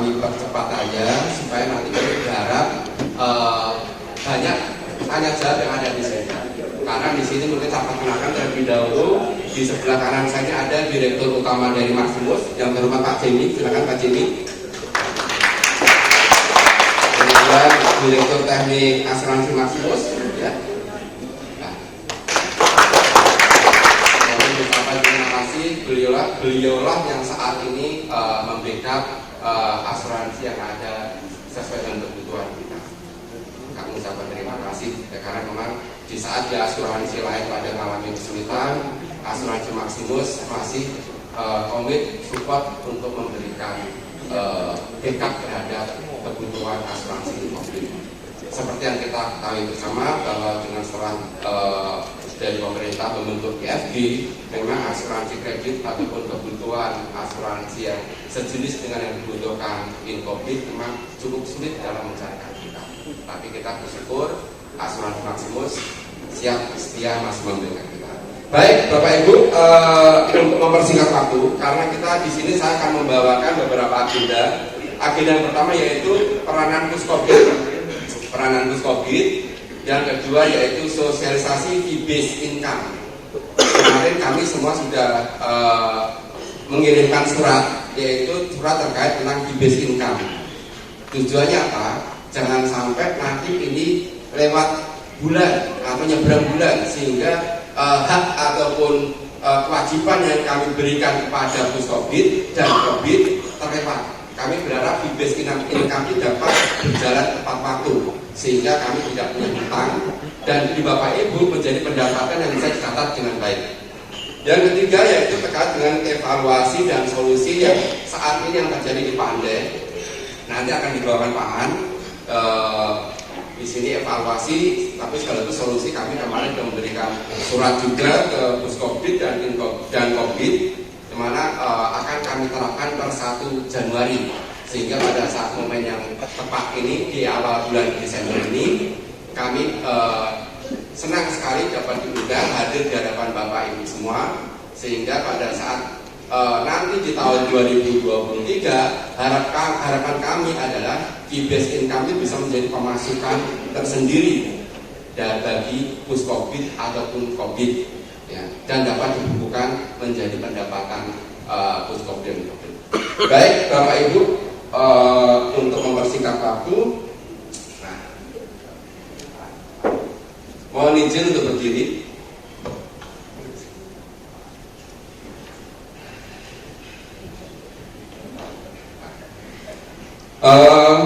kami percepat aja supaya nanti kami berharap banyak tanya jawab yang ada di sini. Karena di sini mungkin saya perkenalkan terlebih dahulu, di sebelah kanan saya ada Direktur Utama dari Maximus, yang terhormat Pak Jimmy. Silakan Pak Jimmy. Kemudian Direktur Teknik Asuransi Maximus, ya. Terima kasih, beliaulah yang saat ini membackup asuransi yang ada sesuai dengan kebutuhan kita. Kami ucapkan terima kasih karena memang di saat ya asuransi lain pada mengalami kesulitan, asuransi Maximus masih komit support untuk memberikan backup terhadap kebutuhan asuransi COVID. Seperti yang kita ketahui bersama bahwa dengan setelah dari pemerintah membentuk IFG, memang asuransi kredit ataupun kebutuhan asuransi yang sejenis dengan yang dibutuhkan in COVID memang cukup sulit dalam mencarikan kita. Tapi kita bersyukur asuransi Maximus siap setia masih memberikan kita. Baik Bapak Ibu, untuk mempersingkat waktu, karena kita di sini saya akan membawakan beberapa agenda. Agenda yang pertama yaitu peranan Puskobid, yang kedua yaitu sosialisasi fee-based income. Kemarin kami semua sudah mengirimkan surat, yaitu surat terkait tentang fee-based income. Tujuannya apa? Jangan sampai nanti ini lewat bulan atau nyebrang bulan sehingga hak ataupun kewajiban yang kami berikan kepada Puskobid dan Covid terlewat. Kami berharap fee-based income ini dapat berjalan tepat waktu sehingga kami tidak punya hutang dan di Bapak Ibu menjadi pendapatan yang bisa dicatat dengan baik. Yang ketiga yaitu terkait dengan evaluasi dan solusi yang saat ini yang terjadi di Pande. Nanti akan dibawakan Pak An. Di sini evaluasi, tapi sekaligus solusi. Kami kemarin sudah memberikan surat juga ke Puskobid dan Covid, di mana akan kami terapkan per 1 Januari, sehingga pada saat momen yang tepat ini di awal bulan Desember ini kami senang sekali dapat diundang hadir di hadapan Bapak Ibu semua, sehingga pada saat nanti di tahun 2023 harapan kami adalah fee-based income itu bisa menjadi pemasukan tersendiri dan bagi Puskobid ataupun Covid, ya, dan dapat dibukukan menjadi pendapatan Puskobid. Baik Bapak Ibu, untuk mempersingkat waktu, nah, mohon izin untuk berdiri.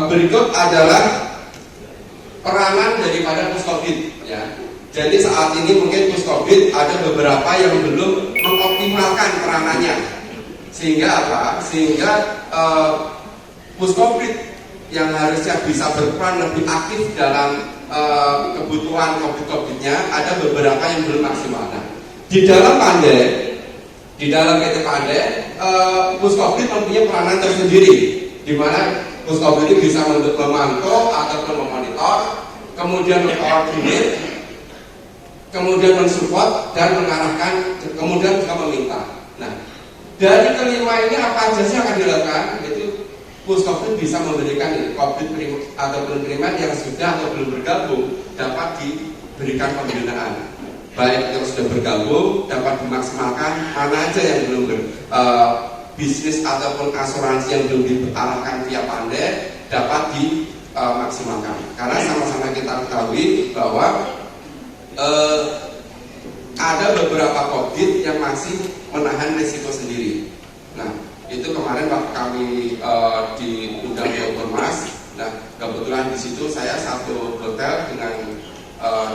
Berikut adalah peranan daripada Puskobid, ya. Jadi saat ini mungkin Puskobid ada beberapa yang belum mengoptimalkan peranannya. Sehingga apa? Sehingga Puskobid yang harusnya bisa berperan lebih aktif dalam kebutuhan Covid-nya ada beberapa yang belum maksimal. Nah, di dalam Pande, di dalam PT Pande, Puskobid mempunyai peranan tersendiri, di mana Puskobid ini bisa memantau ataupun memonitor, kemudian mengkoordinir, kemudian mensupport dan mengarahkan, kemudian juga meminta. Nah, dari kelima ini apa aja sih yang akan dilakukan? Itu Puskobid bisa memberikan Covid ataupun primer yang sudah atau belum bergabung dapat diberikan pembinaan. Baik yang sudah bergabung dapat dimaksimalkan, mana aja yang belum bisnis ataupun asuransi yang belum diarahkan via Pande dapat dimaksimalkan. Karena sama-sama kita ketahui bahwa ada beberapa Covid yang masih menahan risiko sendiri. Nah, itu kemarin waktu kami diundang ke Ormas. Nah, kebetulan di situ saya satu hotel dengan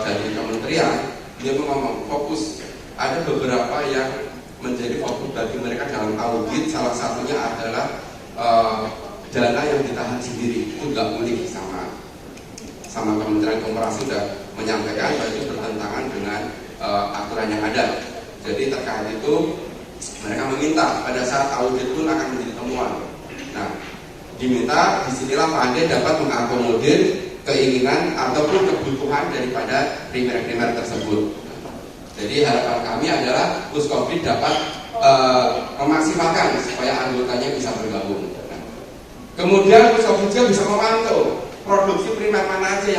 dari kementerian, dia ngomong fokus. Ada beberapa yang menjadi fokus bagi mereka dalam audit. Salah satunya adalah dana yang ditahan sendiri itu nggak boleh, sama Kementerian Koperasi sudah menyampaikan bahwa itu bertentangan dengan aturan yang ada. Jadi terkait itu mereka meminta pada saat audit pun akan menjadi temuan. Nah, diminta disinilah Pande dapat mengakomodir keinginan ataupun kebutuhan daripada primer-primer tersebut. Jadi harapan kami adalah Puskobid dapat memaksimalkan supaya anggotanya bisa bergabung. Kemudian Puskofit juga bisa memantau produksi primer mana aja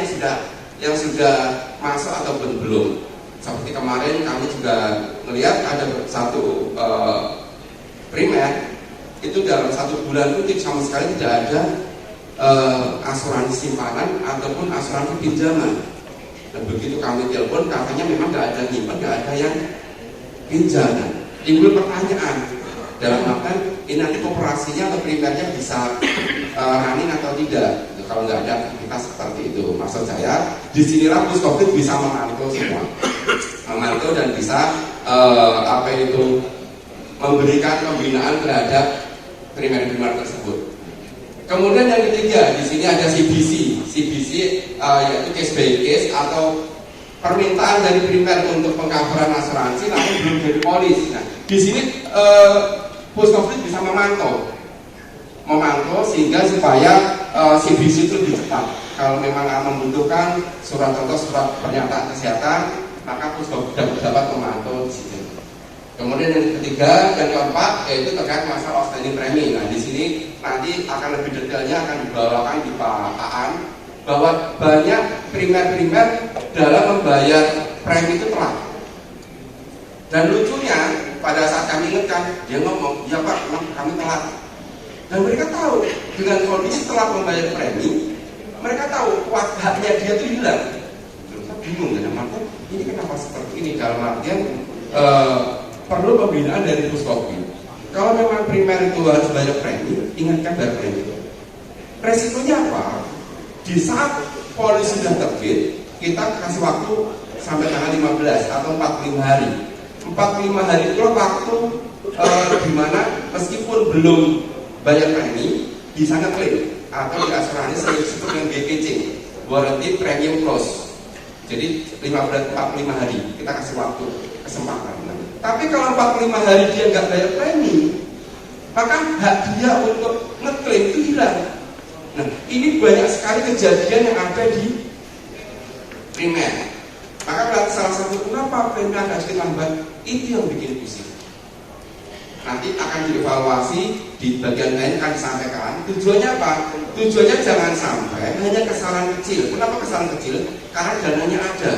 yang sudah masuk atau belum. Seperti kemarin kami juga melihat ada satu primer itu dalam 1 bulan itu sama sekali tidak ada asuransi simpanan ataupun asuransi pinjaman. Dan begitu kami telepon katanya memang nggak ada nyimpan, nggak ada yang pinjaman. Timbul pertanyaan dalam artian ini nanti kooperasinya atau primernya bisa running atau tidak. Kalau nggak ada aktivitas seperti itu, maksud saya disinilah Puskofit bisa memantau semua, memantau dan bisa memberikan pembinaan terhadap primer-primer tersebut. Kemudian yang ketiga di sini ada CBC yaitu case by case atau permintaan dari primer untuk pengcoveran asuransi namun belum jadi polis. Nah, di sini Puskofit bisa memantau sehingga supaya CBC itu lebih cepat. Kalau memang membutuhkan surat contoh surat pernyataan kesehatan, maka Puskofit dapat memantau di sini. Kemudian yang ketiga dan keempat yaitu terkait masalah outstanding premi. Nah, di sini nanti akan lebih detailnya akan dibawakan di Pak Aan bahwa banyak primer dalam membayar premi itu telat. Dan lucunya pada saat kami ingatkan, dia ngomong, "Ya Pak, memang kami telat." Dan mereka tahu dengan kondisi telat membayar premi, mereka tahu haknya dia itu hilang. Kita bingung kan, maka ini kenapa seperti ini? Dalam artian perlu pembinaan dari Puskofit. Kalau memang primer itu harus bayar premi, ingatkan bayar premi. Resikonya apa? Di saat polis sudah terbit, kita kasih waktu sampai tanggal 15 atau 45 hari. 45 hari itu waktu di mana meskipun belum bayar premi bisa ngeklaim atau di asuransi disebut dengan BPC, warranty premium clause. Jadi 45 hari kita kasih waktu kesempatan. Tapi kalau 45 hari dia nggak bayar premi, maka hak dia untuk ngeklaim itu hilang. Nah, ini banyak sekali kejadian yang ada di primer. Maka salah satu kenapa premi agak sedikit lambat, itu yang bikin pusing. Nanti akan dievaluasi di bagian lain akan disampaikan. Tujuannya apa? Tujuannya jangan sampai hanya kesalahan kecil. Kenapa kesalahan kecil? Karena dananya ada.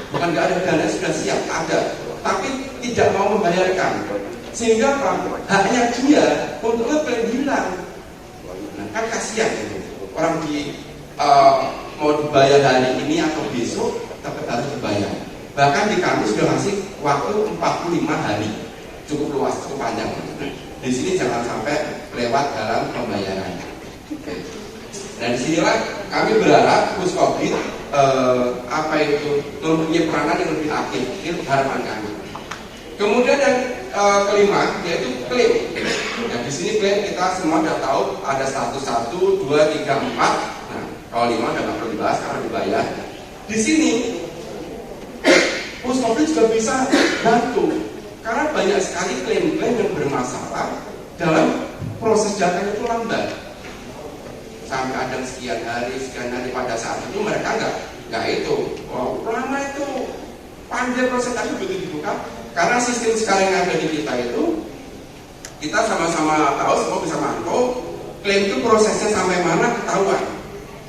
Bukan nggak ada, dana sudah siap, ada. Tapi tidak mau membayarkan. Sehingga apa? Haknya dia untuk ngeklaim hilang. Nah, kan kasihan itu. Orang mau dibayar hari ini atau besok tetap harus dibayar. Bahkan di kami sudah ngasih waktu 45 hari. Cukup luas, cukup panjang. Di sini jangan sampai lewat dalam pembayaran. Nah, disinilah kami berharap Puskofit mempunyai peranan yang lebih aktif. Itu harapan kami. Kemudian yang kelima yaitu klaim. Nah, di sini klaim kita semua sudah tahu ada status 1, 2, 3, 4. Nah, kalau 5 sudah nggak perlu dibahas karena dibayar. Di sini Puskofit juga bisa bantu karena banyak sekali klaim-klaim yang bermasalah dalam proses datanya itu lambat. Sampai ada sekian hari pada saat itu mereka nggak itu. Wow, lama itu panjang proses tadi begitu dibuka. Karena sistem sekarang yang ada di kita itu, kita sama-sama tahu, semua bisa mantau. Klaim itu prosesnya sampai mana ketahuan.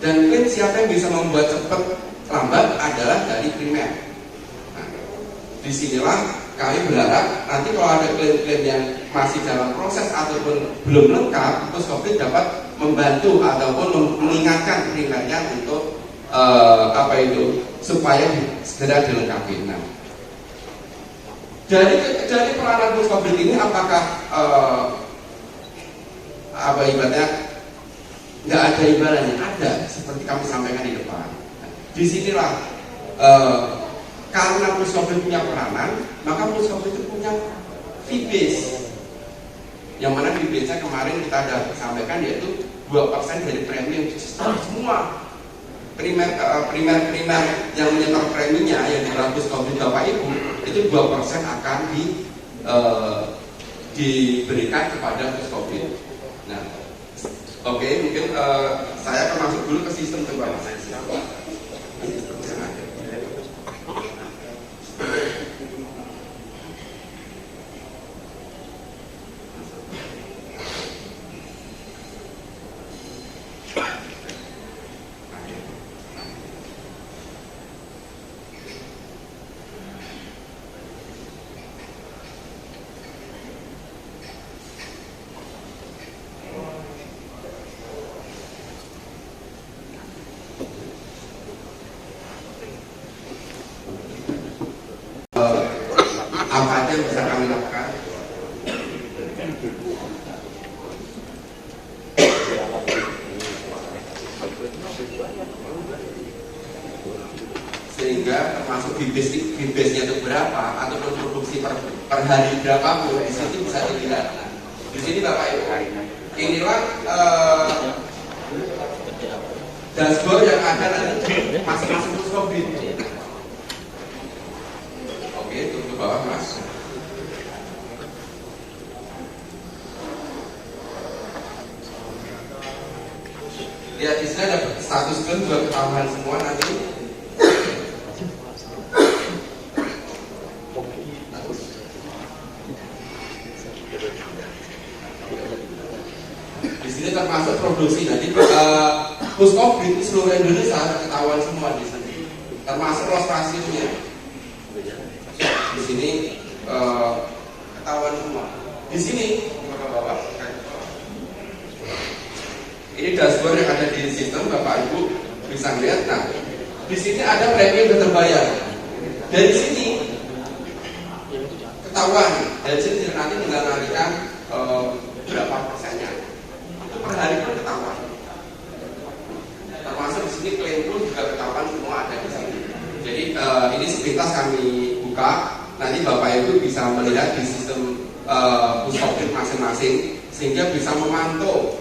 Dan klaim siapa yang bisa membuat cepat lambat adalah dari primer. Nah, disinilah kami berharap nanti kalau ada klaim-klaim yang masih dalam proses ataupun belum lengkap, Puskofit dapat membantu ataupun mengingatkan primernya untuk supaya segera dilengkapi. Nah, dari peranan Puskofit ini apakah ibaratnya nggak ada imbalannya? Ada, seperti kami sampaikan di depan. Nah, disinilah karena Puskofit punya peranan, maka Puskofit itu punya fee base. Yang mana fee base-nya kemarin kita ada sampaikan yaitu 2% dari premi yang semua primer yang menyetor preminya yang di Puskofit Bapak Ibu itu 2% akan diberikan kepada Puskofit. Nah, oke, mungkin saya akan masuk dulu ke sistem kedua. juga termasuk fee-base-nya itu berapa ataupun produksi per hari berapa pun di sini bisa dilihat. Nah, di sini Bapak Ibu, inilah dashboard yang ada nanti masing-masing Puskobit. Oke, turun ke bawah Mas. Lihat di sini ada status klaim juga ketahuan semua nanti. Di sini termasuk produksi. Nanti Puskobit seluruh Indonesia ketahuan semua di sini. Termasuk loss ratio-nya. Di sini ketahuan semua. Di sini Bapak. Ini dashboard yang ada di sistem, Bapak Ibu bisa lihat. Nah, di sini ada premi yang terbayar. Dari sini ketahuan. Dari sini nanti tinggal nantikan berapa persennya. Per hari pun ketahuan. Termasuk di sini klaim pun juga ketahuan semua ada di sini. Jadi ini sepintas kami buka. Nanti Bapak Ibu bisa melihat di sistem Puskobit masing-masing sehingga bisa memantau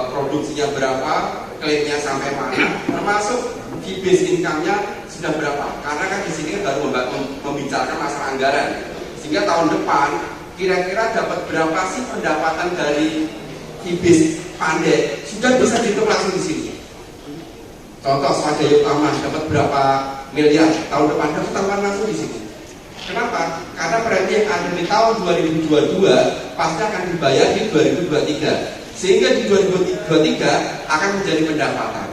produksinya berapa, klaimnya sampai mana, termasuk fee-based income-nya sudah berapa. Karena kan di sini baru membicarakan masalah anggaran. Sehingga tahun depan kira-kira dapat berapa sih pendapatan dari fee-based pandai sudah bisa dihitung langsung di sini. Contoh Swadaya Utama dapat berapa miliar tahun depan, dapat tambahan langsung di sini. Kenapa? Karena premi yang ada di tahun 2022 pasti akan dibayar di 2023. Sehingga di 2023 akan menjadi pendapatan.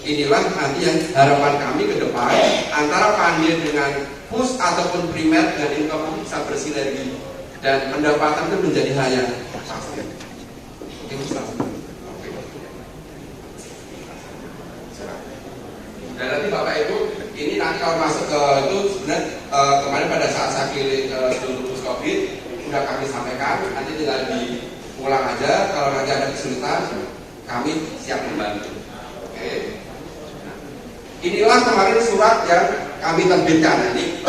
Inilah nanti yang harapan kami ke depan antara pandai dengan pus ataupun primer dengan income bisa bersinergi dan pendapatan itu menjadi hal yang pasti. Oke, dan nanti Bapak Ibu, ini nanti kalau masuk ke itu sebenarnya kemarin pada saat saya pilih ke Puskobit sudah kami sampaikan, nanti tinggal ulang aja. Kalau nanti ada kesulitan kami siap membantu. Oke. Inilah kemarin surat yang kami terbitkan. Nanti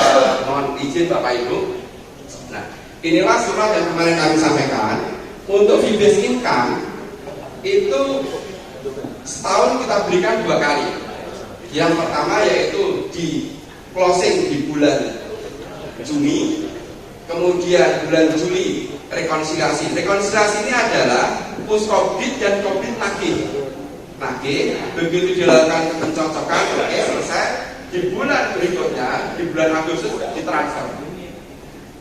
mohon izin Bapak Ibu. Nah, inilah surat yang kemarin kami sampaikan. Untuk fee-based income itu setahun kita berikan 2 kali. Yang pertama yaitu di closing di bulan Juni, kemudian bulan Juli rekonsiliasi. Rekonsiliasi ini adalah Puskobit dan Kobit nagih. Begitu dilakukan pencocokan, oke selesai. Di bulan berikutnya, di bulan Agustus ditransfer.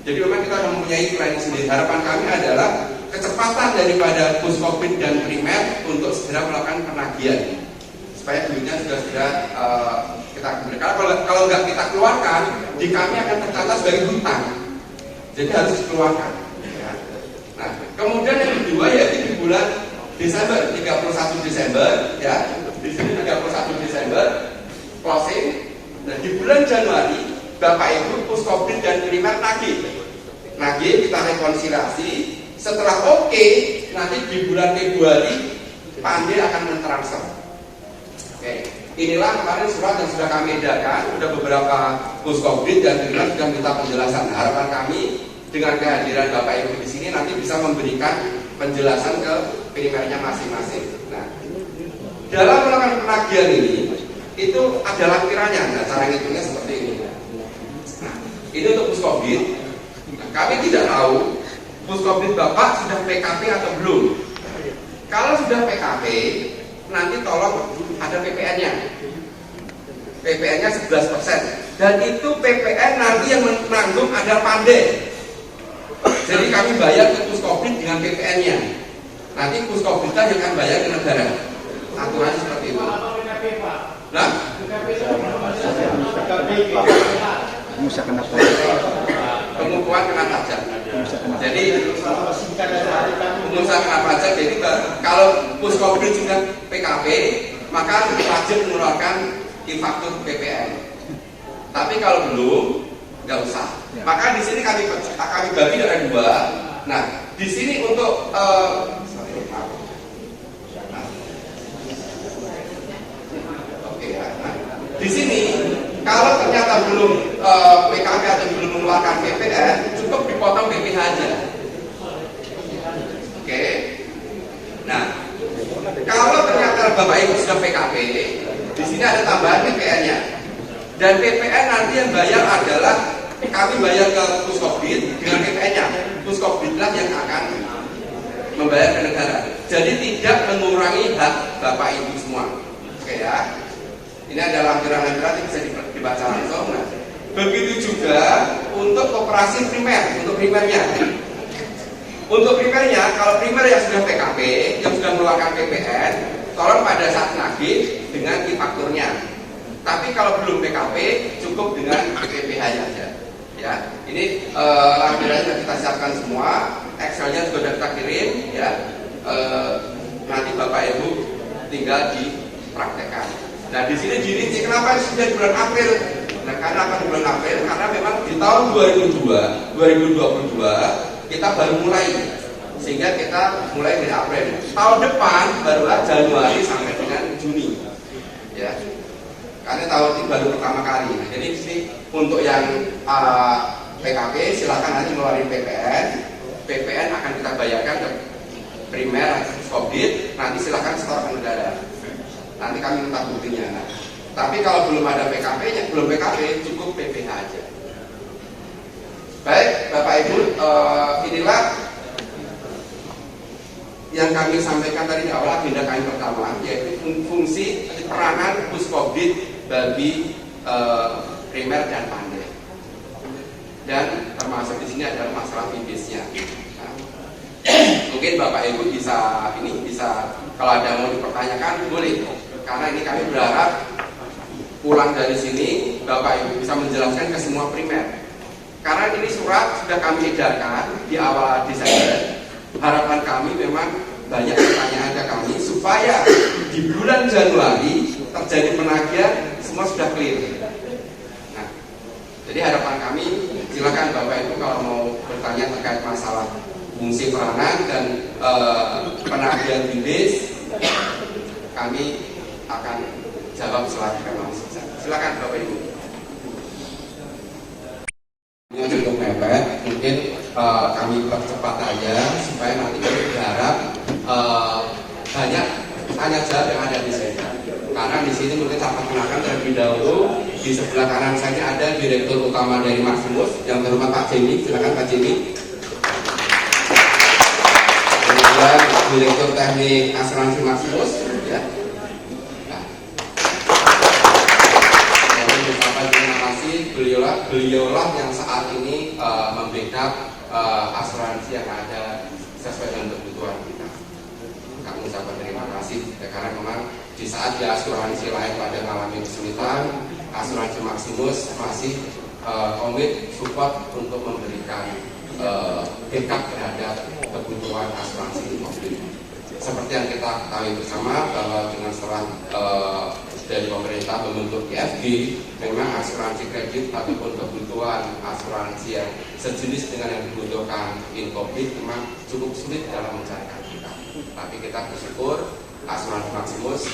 Jadi memang kita mempunyai planning sendiri. Harapan kami adalah kecepatan daripada Puskobit dan primer untuk segera melakukan penagihan supaya duitnya sudah kita berikan. Kalau nggak kita keluarkan, di kami akan tercatat sebagai hutang. Jadi harus dikeluarkan. Nah, kemudian yang kedua yaitu di bulan Desember, 31 Desember, ya. Di sini 31 Desember closing. Dan di bulan Januari Bapak Ibu Puskobit dan primer nagih kita rekonsiliasi. Setelah oke, nanti di bulan Februari Pandai akan mentransfer. Oke. Inilah kemarin surat yang sudah kami edarkan. Sudah beberapa Puskobit dan primer sudah minta penjelasan. Harapan kami dengan kehadiran Bapak Ibu di sini nanti bisa memberikan penjelasan ke primernya masing-masing. Nah, dalam melakukan penagihan ini itu ada lampirannya. Nah, cara ngitungnya seperti ini. Nah, ini untuk Puskobit. Nah, kami tidak tahu Puskobit Bapak sudah PKP atau belum. Kalau sudah PKP, nanti tolong ada PPN-nya. PPN-nya 11%. Dan itu PPN nanti yang menanggung ada Pandai. Jadi kami bayar ke Puskobit dengan PPN-nya. Nanti Puskobitnya yang akan bayar ke negara. Aturannya seperti itu. Nah, pengukuhan kena pajak. Jadi pengusaha kena pajak. Jadi kalau Puskobit sudah PKP, maka wajib mengeluarkan e-faktur PPN. Tapi kalau belum, nggak usah. Maka di sini kami bagi ada 2. Nah, di sini untuk di sini kalau ternyata belum PKP atau belum mengeluarkan PPN, cukup dipotong BPH aja. Oke. Nah, kalau ternyata Bapak Ibu sudah PKP, di sini ada tambahan PPN-nya. Dan PPN nanti yang bayar adalah kami bayar ke Puskobdit dengan PPN-nya. Puskobdit lah yang akan membayar ke negara. Jadi tidak mengurangi hak Bapak Ibu semua. Oke ya. Ini adalah lampiran-lampiran yang bisa dibaca langsung. Nah, begitu juga untuk operasi primer, untuk primernya. Untuk primernya, kalau primer yang sudah PKP, yang sudah mengeluarkan PPN, tolong pada saat nagih dengan e-fakturnya. Tapi kalau belum PKP, cukup dengan PPH-nya saja. Ya, ini lampirannya sudah kita siapkan semua, Excel-nya juga sudah kita kirim. Ya, nanti Bapak Ibu tinggal dipraktekkan. Nah, di sini dirinci kenapa sudah di bulan April. Nah, karena apa di bulan April? Karena memang di tahun 2022 kita baru mulai, sehingga kita mulai dari April. Tahun depan barulah Januari sampai dengan Juni. Ya, karena tahun ini baru pertama kali. Nah, jadi sini untuk yang PKP silakan nanti ngeluarin PPN. PPN akan kita bayarkan ke primer atau Puskobdit. Nanti silakan setor ke negara. Nanti kami minta buktinya. Nah, tapi kalau belum ada PKP-nya, belum PKP, cukup PPH aja. Baik, Bapak Ibu, inilah yang kami sampaikan tadi di awal agenda kami pertama, yaitu fungsi peranan Puskobdit bagi primer dan pandai. Dan termasuk di sini adalah masalah fibisnya. Nah, mungkin Bapak Ibu bisa kalau ada mau dipertanyakan boleh. Karena ini kami berharap pulang dari sini Bapak Ibu bisa menjelaskan ke semua primer. Karena ini surat sudah kami edarkan di awal Desember. Harapan kami memang banyak pertanyaan ke kami supaya di bulan Januari terjadi penagihan semua sudah clear. Nah, jadi harapan kami silakan Bapak Ibu kalau mau bertanya terkait masalah fungsi peranan dan penagihan BIDES, kami akan jawab selagi kami bisa. Silakan Bapak Ibu. Ini cukup mepet, mungkin kami percepat aja supaya nanti kami berharap banyak tanya jawab yang ada di sini. Karena di sini mungkin saya perkenalkan terlebih dahulu, di sebelah kanan saya ada Direktur Utama dari Maximus yang terhormat Pak Jimmy. Silakan Pak Jimmy. Kemudian Direktur Teknik Asuransi Maximus. Ya. Beliaulah yang saat ini membackup asuransi yang ada sesuai dengan kebutuhan kita. Kami ucapkan terima kasih karena memang di saat di asuransi lain pada mengalami kesulitan, asuransi Maximus masih komit support untuk memberikan backup terhadap kebutuhan asuransi mobil. Seperti yang kita ketahui bersama bahwa dengan setelah dari pemerintah membentuk IFG, memang asuransi kredit ataupun kebutuhan asuransi yang sejenis dengan yang dibutuhkan Incomplit memang cukup sulit dalam mencarikan kita. Tapi kita bersyukur asuransi Maximus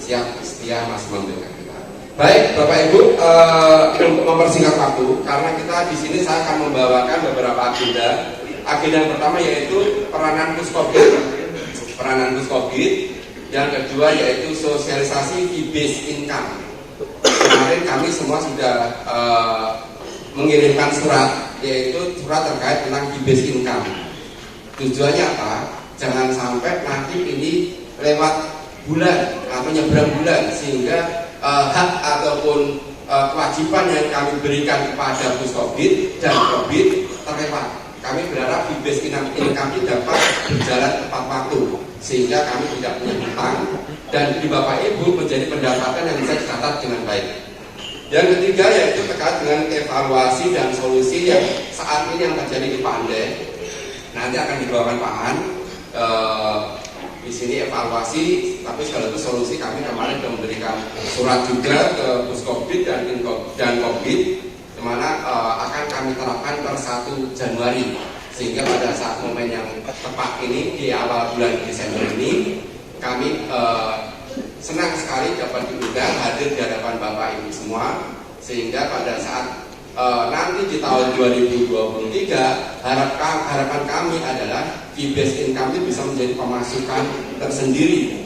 siap setia masih memberikan kita. Baik Bapak Ibu, untuk mempersingkat waktu, karena kita di sini saya akan membawakan beberapa agenda. Agenda yang pertama yaitu peranan Puskobdit. Yang kedua yaitu sosialisasi fee-based income. Kemarin kami semua sudah mengirimkan surat, yaitu surat terkait tentang fee-based income. Tujuannya apa? Jangan sampai nanti ini lewat bulan atau nyebrang bulan, sehingga hak ataupun kewajiban yang kami berikan kepada Puskobdit dan Probit terlewat. Kami berharap fee-based income ini dapat berjalan tepat waktu, sehingga kami tidak punya hutang dan di Bapak Ibu menjadi pendapatan yang bisa dicatat dengan baik. Yang ketiga yaitu terkait dengan evaluasi dan solusi yang saat ini yang terjadi di Pandai. Nanti akan dibawakan Pak An. Di sini evaluasi, tapi sekaligus solusi. Kami kemarin sudah memberikan surat juga ke Puskobdit dan Kobdit, di mana akan kami terapkan per 1 Januari. Sehingga pada saat momen yang tepat ini di awal bulan Desember ini kami senang sekali dapat diundang hadir di hadapan Bapak Ibu semua Sehingga pada saat nanti di tahun 2023 harapan kami adalah fee-based income itu bisa menjadi pemasukan tersendiri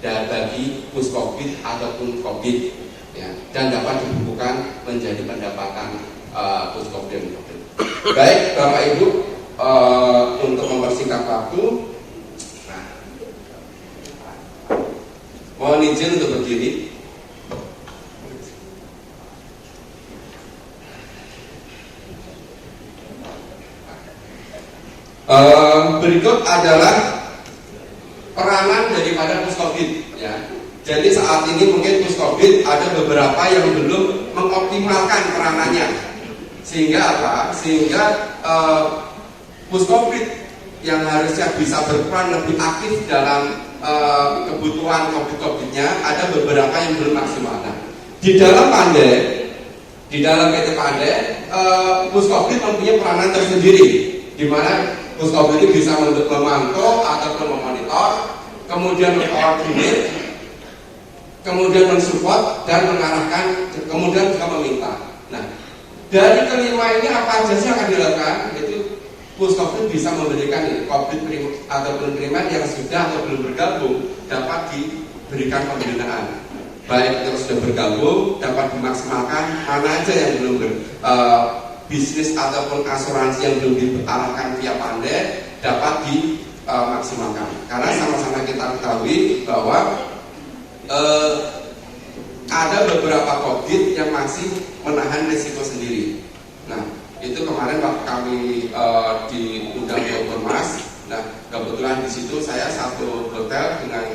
dan bagi puskobid ataupun kobid, ya, dan dapat dibukukan menjadi pendapatan puskobid. Baik Bapak Ibu, untuk mempersingkat waktu, nah, mohon izin untuk berdiri. Berikut adalah peranan daripada puskobid, ya. Jadi saat ini mungkin puskobid ada beberapa yang belum mengoptimalkan peranannya, sehingga apa? Sehingga puskobid yang harusnya bisa berperan lebih aktif dalam kebutuhan kobidnya ada beberapa yang belum maksimal. Nah, di dalam PT Pande, puskobid mempunyai peranan tersendiri, di mana puskobid itu bisa memantau ataupun memonitor, kemudian mengkoordinir, kemudian mensupport dan mengarahkan, kemudian juga meminta. Nah, dari kelima ini apa aja sih yang akan dilakukan? Itu puskobid bisa memberikan kobid ataupun primer yang sudah atau belum bergabung dapat diberikan pembinaan. Baik yang sudah bergabung dapat dimaksimalkan, mana aja yang belum bisnis ataupun asuransi yang belum diarahkan via Pande dapat dimaksimalkan. Karena sama-sama kita ketahui bahwa ada beberapa kobid yang masih menahan risiko sendiri. Nah, itu kemarin waktu kami diundang ke Ormas. Nah, kebetulan di situ saya satu hotel dengan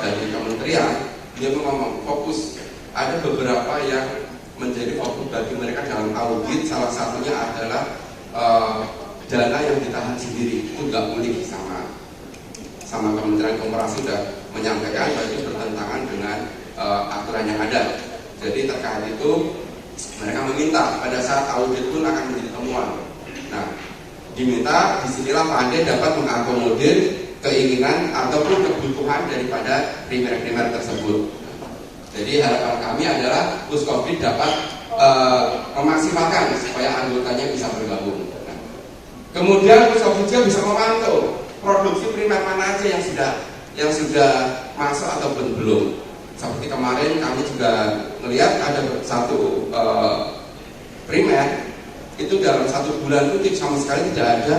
dari kementerian, dia ngomong fokus. Ada beberapa yang menjadi fokus bagi mereka dalam audit, salah satunya adalah dana yang ditahan sendiri. Itu nggak boleh, sama Kementerian Koperasi sudah menyampaikan bahwa itu bertentangan dengan aturan yang ada. Jadi terkait itu mereka meminta pada saat audit pun akan menjadi temuan. Nah, diminta disinilah Pande dapat mengakomodir keinginan ataupun kebutuhan daripada primer-primer tersebut. Jadi harapan kami adalah puskobid dapat memaksimalkan supaya anggotanya bisa bergabung. Nah, kemudian puskobid juga bisa memantau produksi primer mana aja yang sudah masuk ataupun belum. Seperti kemarin kami juga melihat ada satu primer itu dalam 1 bulan itu sama sekali tidak ada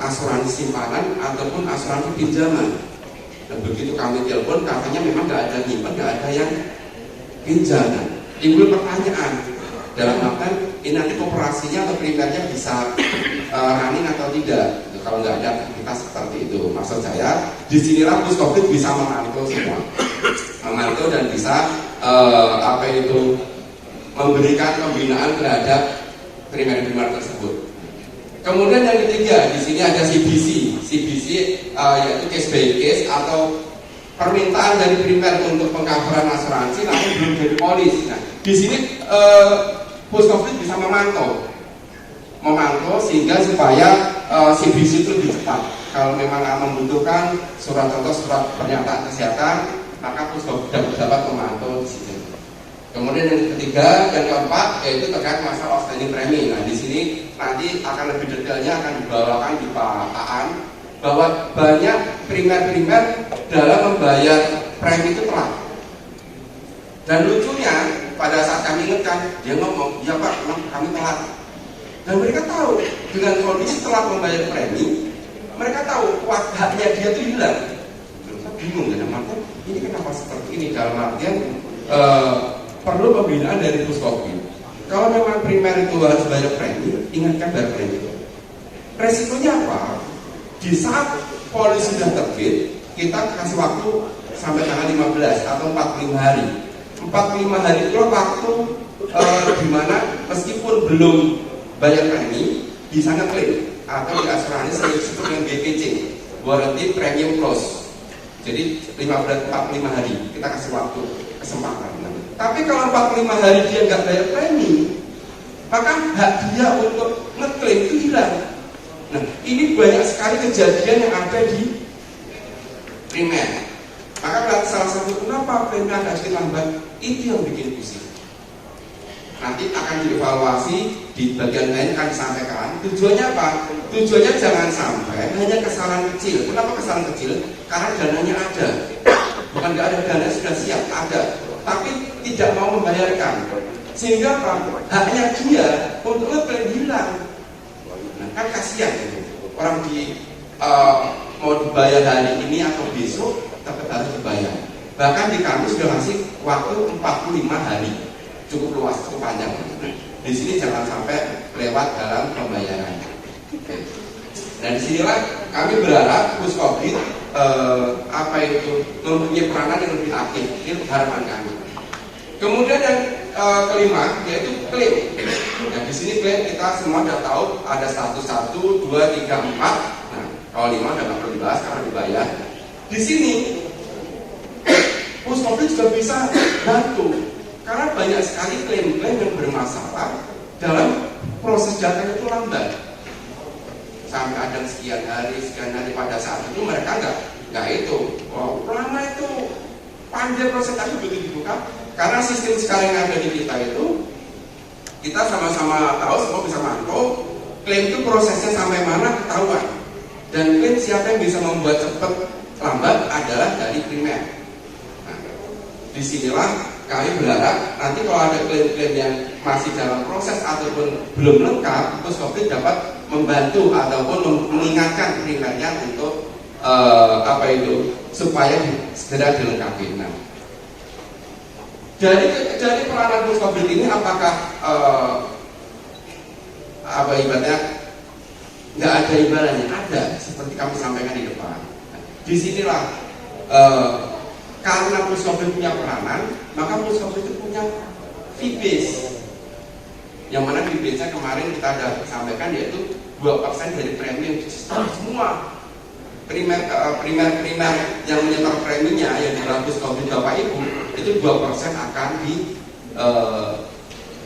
asuransi simpanan ataupun asuransi pinjaman. Dan begitu kami telepon, katanya memang nggak ada nyimpan, nggak ada yang pinjam. Timbul pertanyaan dalam artian ini nanti kooperasinya atau primernya bisa running atau tidak. Kalau nggak ada aktivitas seperti itu, maksud saya disinilah puskobid bisa memantau semua, memantau dan bisa memberikan pembinaan terhadap primer-primer tersebut. Kemudian yang ketiga, di sini ada CBC yaitu case by case atau permintaan dari primer untuk pengcoveran asuransi namun belum jadi polis. Nah, di sini puskobid bisa memantau sehingga supaya CBC itu lebih cepat. Kalau memang membutuhkan surat pernyataan kesehatan, maka puskobid dapat memantau di sini. Kemudian yang ketiga dan keempat yaitu terkait masalah outstanding premi. Nah, di sini nanti akan lebih detailnya akan dibawakan di Pak Aan bahwa banyak primer dalam membayar premi itu telat. Dan lucunya pada saat kami ingatkan, dia ngomong, "Ya Pak, memang kami telat." Dan mereka tahu dengan kondisi telat membayar premi, mereka tahu haknya dia itu hilang. Kita bingung ya, makanya ini kenapa seperti ini dalam artian perlu pembinaan dari puskobid. Kalau memang primer itu harus bayar premi, ingatkan bayar premi. Resikonya apa? Di saat polis sudah terbit, kita kasih waktu sampai tanggal 15 atau 45 hari. 45 hari itu waktu di mana meskipun belum bayar premi bisa ngeklaim atau di asuransi disebut dengan BPC, warranty premium clause. Jadi 45 hari kita kasih waktu kesempatan. Tapi kalau 45 hari dia nggak bayar premi, maka hak dia untuk ngeklaim itu hilang. Nah, ini banyak sekali kejadian yang ada di primer. Maka salah satu kenapa premi agak sedikit lambat, itu yang bikin pusing. nanti akan dievaluasi di bagian lain akan disampaikan. Tujuannya apa? Tujuannya jangan sampai hanya kesalahan kecil. Kenapa kesalahan kecil? Karena dananya ada. Bukan nggak ada, dana sudah siap, ada. Tapi tidak mau membayarkan. Sehingga apa? Haknya dia untuk ngeklaim hilang. Nah, kan kasihan itu. Orang mau dibayar hari ini atau besok tetap harus dibayar. Bahkan di kami sudah ngasih waktu 45 hari. Cukup luas, cukup panjang. Di sini jangan sampai lewat dalam pembayaran. Dan disinilah kami berharap Puskobit mempunyai peranan yang lebih aktif. Itu harapan kami. Kemudian yang kelima yaitu klaim. Nah, di sini klaim kita semua sudah tahu ada status 1, 2, 3, 4. Nah, kalau 5 sudah nggak perlu dibahas karena dibayar. Di sini Puskobit juga bisa bantu. Karena banyak sekali klaim-klaim yang bermasalah dalam proses datanya itu lambat. Sampai ada sekian hari pada saat itu mereka nggak itu. Wow, lama itu panjang proses tapi begitu dibuka. Karena sistem sekarang yang ada di kita itu, kita sama-sama tahu, semua bisa mantau. Klaim itu prosesnya sampai mana ketahuan. Dan klaim siapa yang bisa membuat cepat lambat adalah dari primer. Nah, disinilah kami berharap nanti kalau ada klaim-klaim yang masih dalam proses ataupun belum lengkap, Puskobit dapat membantu ataupun mengingatkan primernya untuk supaya segera dilengkapi. Nah, dari peranan Puskobit ini apakah ibaratnya nggak ada imbalannya? Ada, seperti kami sampaikan di depan. Nah, disinilah karena Puskobit punya peranan, maka Puskobit itu punya fee base. Yang mana fee base-nya kemarin kita sudah sampaikan yaitu 2% dari premi yang semua primer yang menyetor preminya yang di dalam Puskobit Bapak Ibu itu 2% akan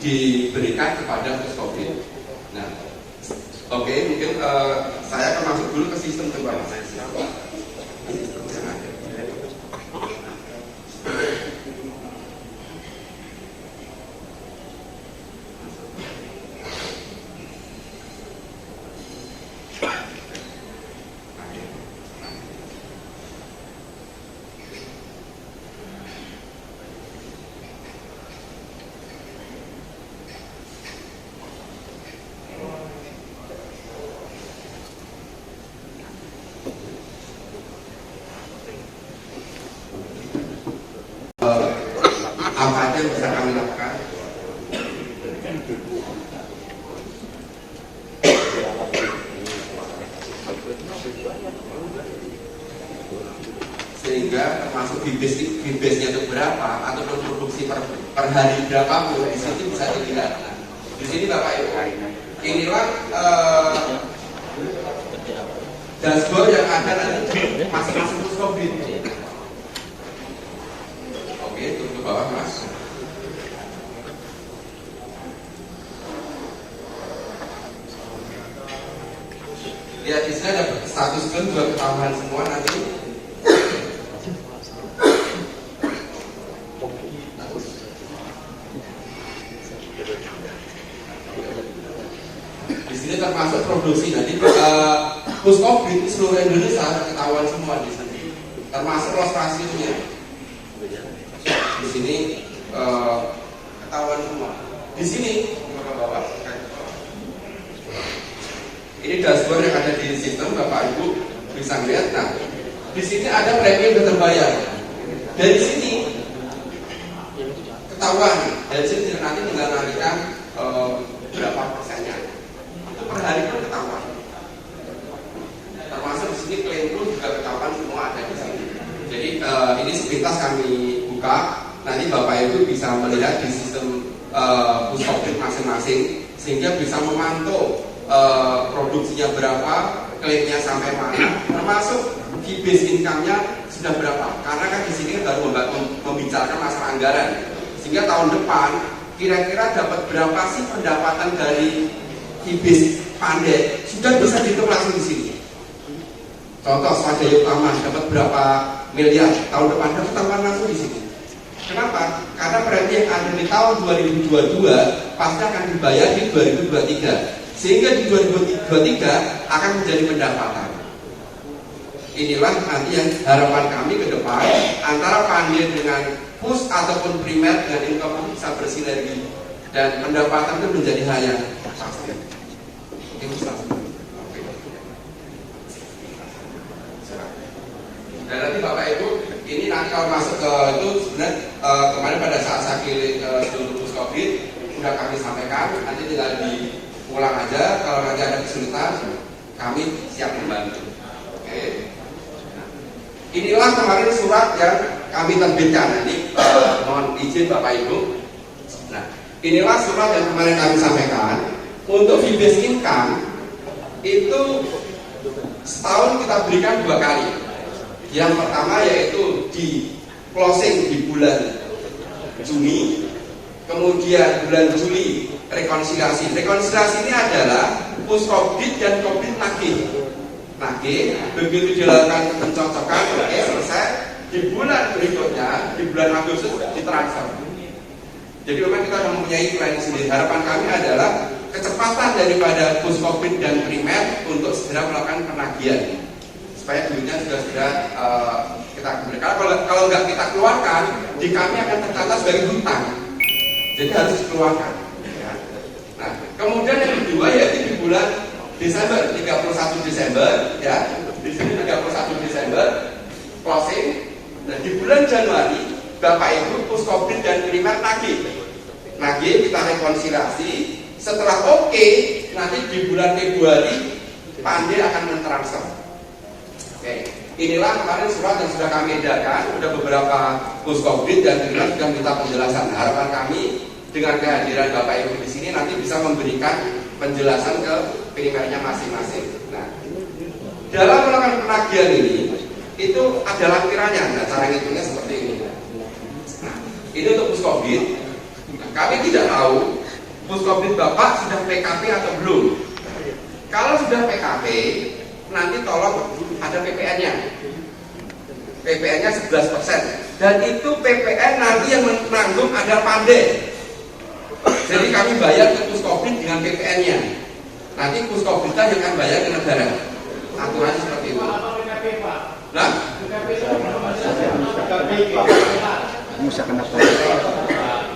diberikan kepada Puskobit. Nah, oke, mungkin saya akan masuk dulu ke sistem kedua. Apa aja yang bisa kami lakukan? Sehingga termasuk base-nya itu berapa ataupun produksi per hari berapa pun di sini bisa dilihat. Nah, di sini Bapak Ibu, inilah dashboard yang ada nanti masing-masing Puskobit. Oke, turun ke bawah Mas. Lihat di sini ada status klaim juga ketahuan semua nanti. Di sini termasuk produksi nanti Puskobit seluruh Indonesia ketahuan semua di sini. Termasuk loss ratio-nya. Di sini ketahuan semua. Di sini Bapak, ini dashboard yang ada di sistem Bapak Ibu bisa lihat. Nah, di sini ada premi yang terbayar. Dari sini ketahuan. Dari sini nanti tinggal nantikan berapa persennya. Itu per hari pun ketahuan. Termasuk di sini klaim pun juga ketahuan semua ada di sini. Jadi ini sepintas kami buka. Nanti Bapak Ibu bisa melihat di sistem Puskobit masing-masing sehingga bisa memantau produksinya berapa, klaimnya sampai mana, termasuk fee base income-nya sudah berapa. Karena kan di sini baru membicarakan masalah anggaran. Sehingga tahun depan kira-kira dapat berapa sih pendapatan dari fee base Pandai sudah bisa dihitung langsung di sini. Contoh Swadaya Utama dapat berapa miliar tahun depan, dapat tambahan langsung di sini. Kenapa? Karena berarti yang ada di tahun 2022 pasti akan dibayar di 2023, sehingga di 2023 akan menjadi pendapatan. Inilah nanti yang harapan kami ke depan, antara pandai dengan pus ataupun primer dengan income bisa bersinergi dan pendapatan itu menjadi hal yang pasti. Dan nanti Bapak Ibu, ini nanti kalau masuk ke itu sebenarnya kemarin pada saat saya pilih seluruh pus COVID sudah kami sampaikan, nanti tinggal diulang aja. Kalau nanti ada kesulitan, kami siap membantu. Oke. Nah, inilah kemarin surat yang kami terbitkan. Nanti mohon izin Bapak Ibu. Nah, inilah surat yang kemarin kami sampaikan. Untuk fee-based income itu setahun kita berikan 2 kali. Yang pertama yaitu di closing di bulan Juni, kemudian bulan Juli rekonsiliasi. Rekonsiliasi ini adalah puskobit dan kobit nagih. Begitu dilakukan pencocokan, oke selesai. Di bulan berikutnya, di bulan Agustus ditransfer. Jadi memang kita mempunyai planning sendiri. Harapan kami adalah kecepatan daripada puskobit dan primer untuk segera melakukan penagihan, supaya duitnya sudah kita berikan. Kalau nggak kita keluarkan, di kami akan tercatat sebagai hutang. Jadi harus dikeluarkan. Ya. Nah, kemudian yang kedua yaitu di bulan Desember, 31 Desember, ya. Di sini 31 Desember closing. Dan di bulan Januari, Bapak Ibu puskobit dan primer nagih kita rekonsiliasi. Setelah oke, nanti di bulan Februari Pandai akan mentransfer. Oke, inilah kemarin surat yang sudah kami edarkan. Sudah beberapa puskobit dan primer sudah minta penjelasan. Harapan kami dengan kehadiran Bapak Ibu di sini nanti bisa memberikan penjelasan ke primernya masing-masing. Nah, dalam melakukan penagihan ini itu ada lampirannya. Nah, cara ngitungnya seperti ini. Nah, ini untuk puskobit. Nah, kami tidak tahu puskobit Bapak sudah PKP atau belum. Kalau sudah PKP, nanti tolong ada PPN-nya. PPN-nya 11%. Dan itu PPN nanti yang menanggung ada Pandai. Jadi kami bayar ke puskobit dengan PPN-nya. Nanti puskobitnya yang akan bayar ke negara. Aturannya seperti itu. Nah,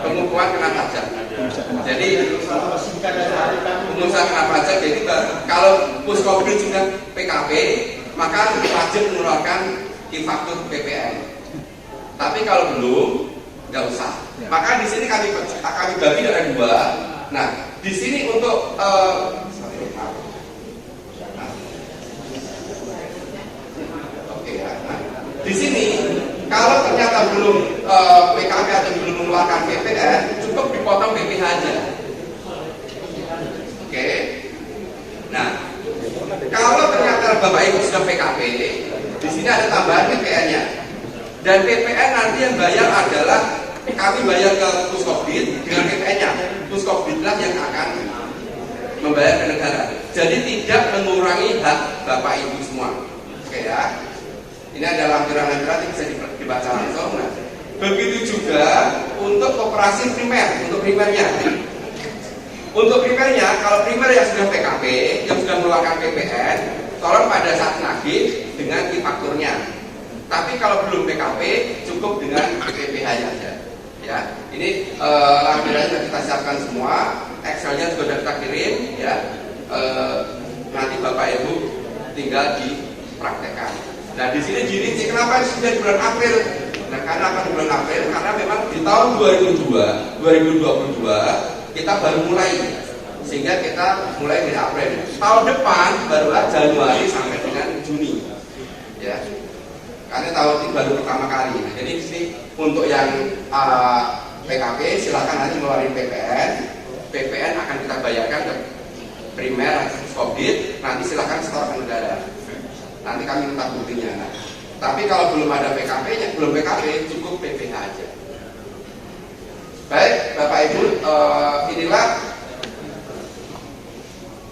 pengukuhan kena pajak. Jadi pengusaha kena pajak. Jadi kalau puskobit sudah PKP, maka wajib mengeluarkan e-faktur PPN. Tapi kalau belum, nggak usah. Maka di sini kami bagi dengan 2. Nah, di sini untuk di sini kalau ternyata belum PKP atau belum mengeluarkan PPN, cukup dipotong PPh aja. Oke. Nah, kalau ternyata Bapak Ibu sudah PKP, di sini ada tambahan PPN-nya. Dan PPN nanti yang bayar adalah kami bayar ke puskobit dengan PPN-nya. Puskobitlah yang akan membayar ke negara. Jadi tidak mengurangi hak Bapak Ibu semua. Oke ya. Ini ada lampiran-lampiran yang bisa dibaca langsung. Nah, begitu juga untuk operasi primer, untuk primernya. Untuk primernya, kalau primer yang sudah PKP, yang sudah mengeluarkan PPN, tolong pada saat nagih dengan e-fakturnya. Tapi kalau belum PKP, cukup dengan PPh aja. Ya, ini lampirannya sudah kita siapkan semua, Excelnya juga sudah kita kirim. Ya, nanti Bapak Ibu tinggal dipraktekkan. Nah, di sini dirinci kenapa sudah di bulan April. Nah, karena apa di bulan April? Karena memang di tahun 2022 kita baru mulai, sehingga kita mulai di April. Tahun depan barulah Januari sampai dengan Juni. Ya, karena tahun ini baru pertama kali. Nah, jadi di sini untuk yang PKP silakan nanti ngeluarin PPN. PPN akan kita bayarkan ke primer atau puskobit. Nanti silakan setor ke negara. Nanti kami minta buktinya. Nah, tapi kalau belum ada PKP-nya, belum PKP, cukup PPh aja. Baik, Bapak Ibu, inilah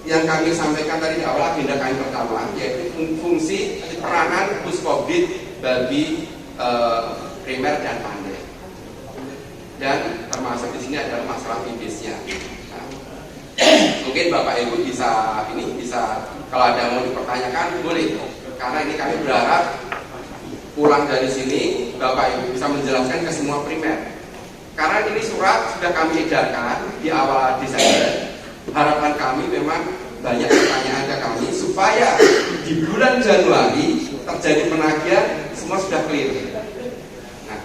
yang kami sampaikan tadi di awal agenda kami pertama, yaitu fungsi peranan puskobit bagi primer dan Pandai. dan termasuk di sini adalah masalah fee-base-nya. Nah, mungkin Bapak Ibu bisa kalau ada mau dipertanyakan boleh, karena ini kami berharap pulang dari sini Bapak Ibu bisa menjelaskan ke semua primer. Karena ini surat sudah kami edarkan di awal Desember. Harapan kami memang banyak pertanyaan ke kami supaya di bulan Januari terjadi penagihan semua sudah clear. Nah,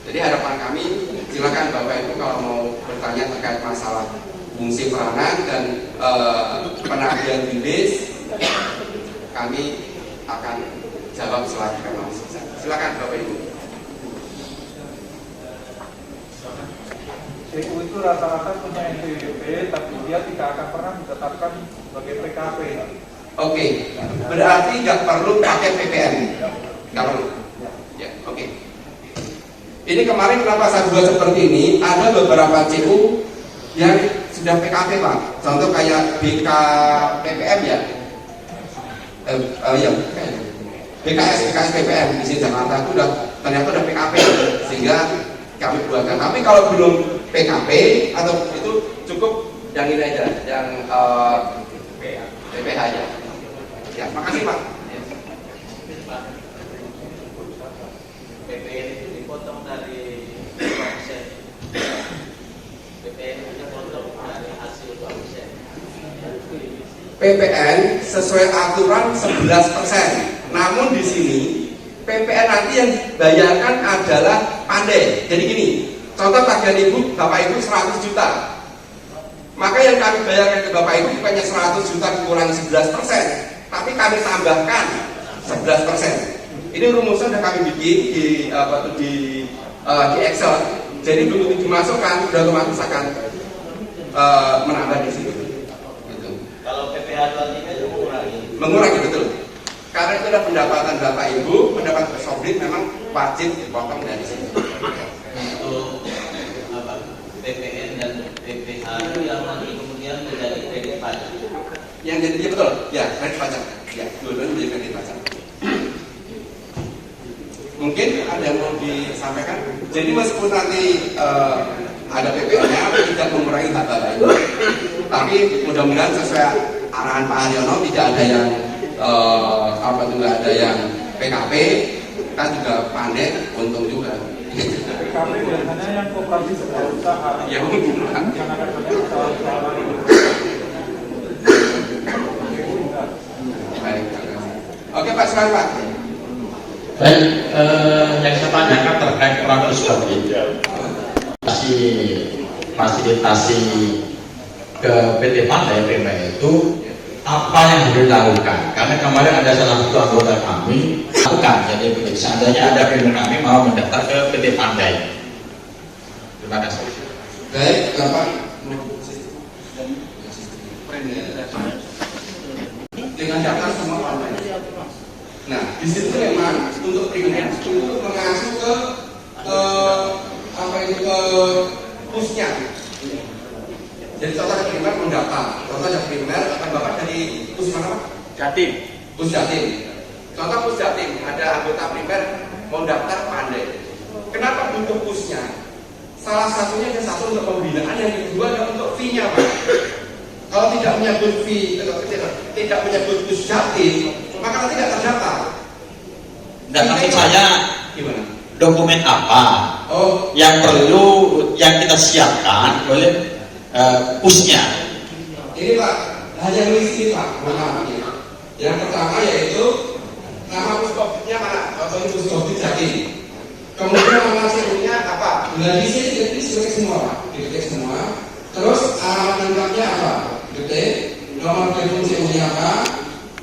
jadi harapan kami silakan Bapak Ibu kalau mau bertanya terkait masalah fungsi peranan dan penagihan bilis, kami akan jawab selagi kami selesai. Silakan Bapak Ibu. CU itu rata-rata punya NPWP, tapi dia tidak akan pernah ditetapkan sebagai PKP. Oke, berarti nggak perlu pakai PPN, nggak perlu. Ya, oke. Ini kemarin kenapa saya buat seperti ini? Ada beberapa CU yang sudah PKP Pak. Contoh kayak BKPPM ya, ya BKS PPM di sini Jakarta itu ternyata udah PKP, sehingga kami buatkan. Tapi kalau belum PKP atau itu cukup yang ini aja, yang PPH aja. Ya, makasih Pak. PPN itu dipotong dari omset. PPN itu dipotong dari hasil omset. PPN sesuai aturan 11%. Namun di sini PPN nanti yang bayarkan adalah pandai. Jadi gini, contoh tagihan ibu, bapak ibu 100 juta. Maka yang kami bayarkan ke bapak ibu bukannya 100 juta dikurangi 11%, tapi kami tambahkan 11%. Ini rumusnya sudah kami bikin di Excel. Jadi begitu dimasukkan, sudah otomatis akan menambah di situ. Gitu. Kalau PPH 23 itu mengurangi betul. Karena itu adalah pendapatan bapak ibu, pendapatan sobrit memang wajib dipotong dari situ. untuk PPN dan PPH yang nanti kemudian menjadi kredit pajak. Yang jadi ya betul, ya kredit pajak. Ya, dua-duanya menjadi kredit pajak. Mungkin ada yang mau disampaikan. Jadi meskipun nanti ada PPN-nya tidak mengurangi hak bapak ibu, tapi mudah-mudahan sesuai arahan Pak Haryono tidak ada yang nggak ada yang PKP, kita juga pandai, untung juga. PKP biasanya yang koperasi sebuah usaha. Ya mungkin Pak. Yang ada banyak usaha-usaha lain. Baik, oke Pak, silakan Pak. Baik, yang saya tanyakan terkait Ratus Bagi fasilitasi ke PT Pandai PME itu apa yang harus dilakukan? Karena kemarin ada salah satu anggota kami lakukan, jadi begitu. Seandainya ada PME kami mau mendaftar ke PT Pandai. Terima kasih. Baik, Bapak. Dengan daftar semua online. Nah, di situ memang untuk primer untuk mengacu ke pusnya. Jadi contoh yang primer mendaftar, contoh yang primer akan bapak dari pus mana Pak? Jatim. Pus Jatim. Contoh pus Jatim ada anggota primer mau daftar Pandai. Kenapa butuh pusnya? Salah satunya yang satu untuk pembinaan, yang kedua adalah untuk fee-nya Pak. Kalau tidak menyebut fee, tidak menyebut pus Jatim, maka tidak terdaftar. Dan maksud saya Gimana? dokumen apa yang perlu yang kita siapkan oleh pusnya? Ini Pak, hanya nulis ini Pak, mohon ya. Yang pertama yaitu nama puskopnya mana? Atau ini puskopit Jatim. Kemudian nama serinya apa? Nah di sini diketik semua Pak, diketik semua. Terus alamat lengkapnya apa? Diketik. Nomor telepon CU-nya apa?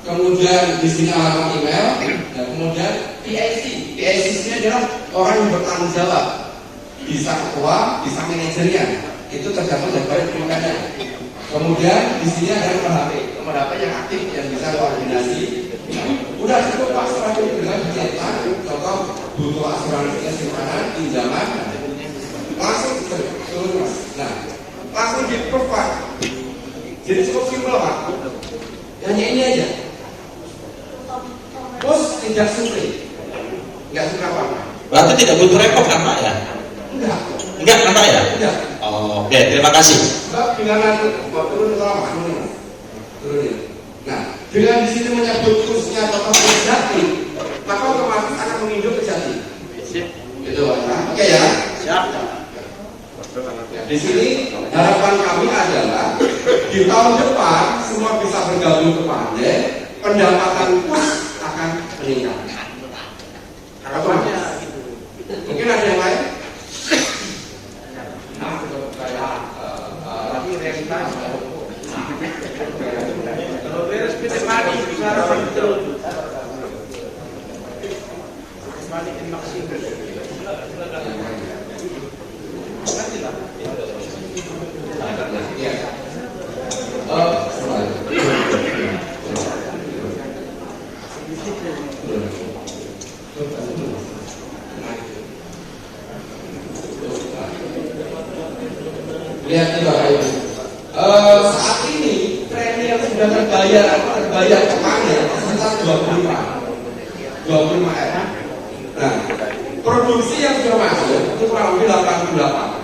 Kemudian di sini alamat email. Dan kemudian PIC. PIC ini adalah orang yang bertanggung jawab. Bisa ketua, bisa manajernya. Itu tergantung dari permintaannya. Kemudian di sini ada nomor HP, nomor HP yang aktif yang bisa koordinasi. Udah cukup Pak, setelah itu dengan dicetak. Contoh butuh asuransi simpanan, pinjaman, langsung turun Mas. Nah, langsung di provide. Jadi cukup simpel Pak. Hanya ini aja. Bos tidak sulit, nggak suka apa-apa. Berarti tidak butuh repot kan Pak ya? Enggak. Enggak, nampak ya? Enggak. Oh, oke, terima kasih. Sebab dengan turun lama turunin. Nah, dengan di sini menyebut khususnya total Jati, maka otomatis akan menginduk ke Jati. Gitu, nah, oke ya. Siap. Ya, di sini harapan kami adalah di tahun depan semua bisa bergabung ke Pandai, pendapatan pus akan meningkat. Otomatis. Mungkin ada yang lain? Kalau beres PT Padi bisa harapan betul. Padi maksimal. Ya. Lihat nih Bapak Ibu. Saat ini premi yang sudah terbayar kemana sekitar 25 M. Nah, produksi yang sudah masuk itu kurang lebih 88.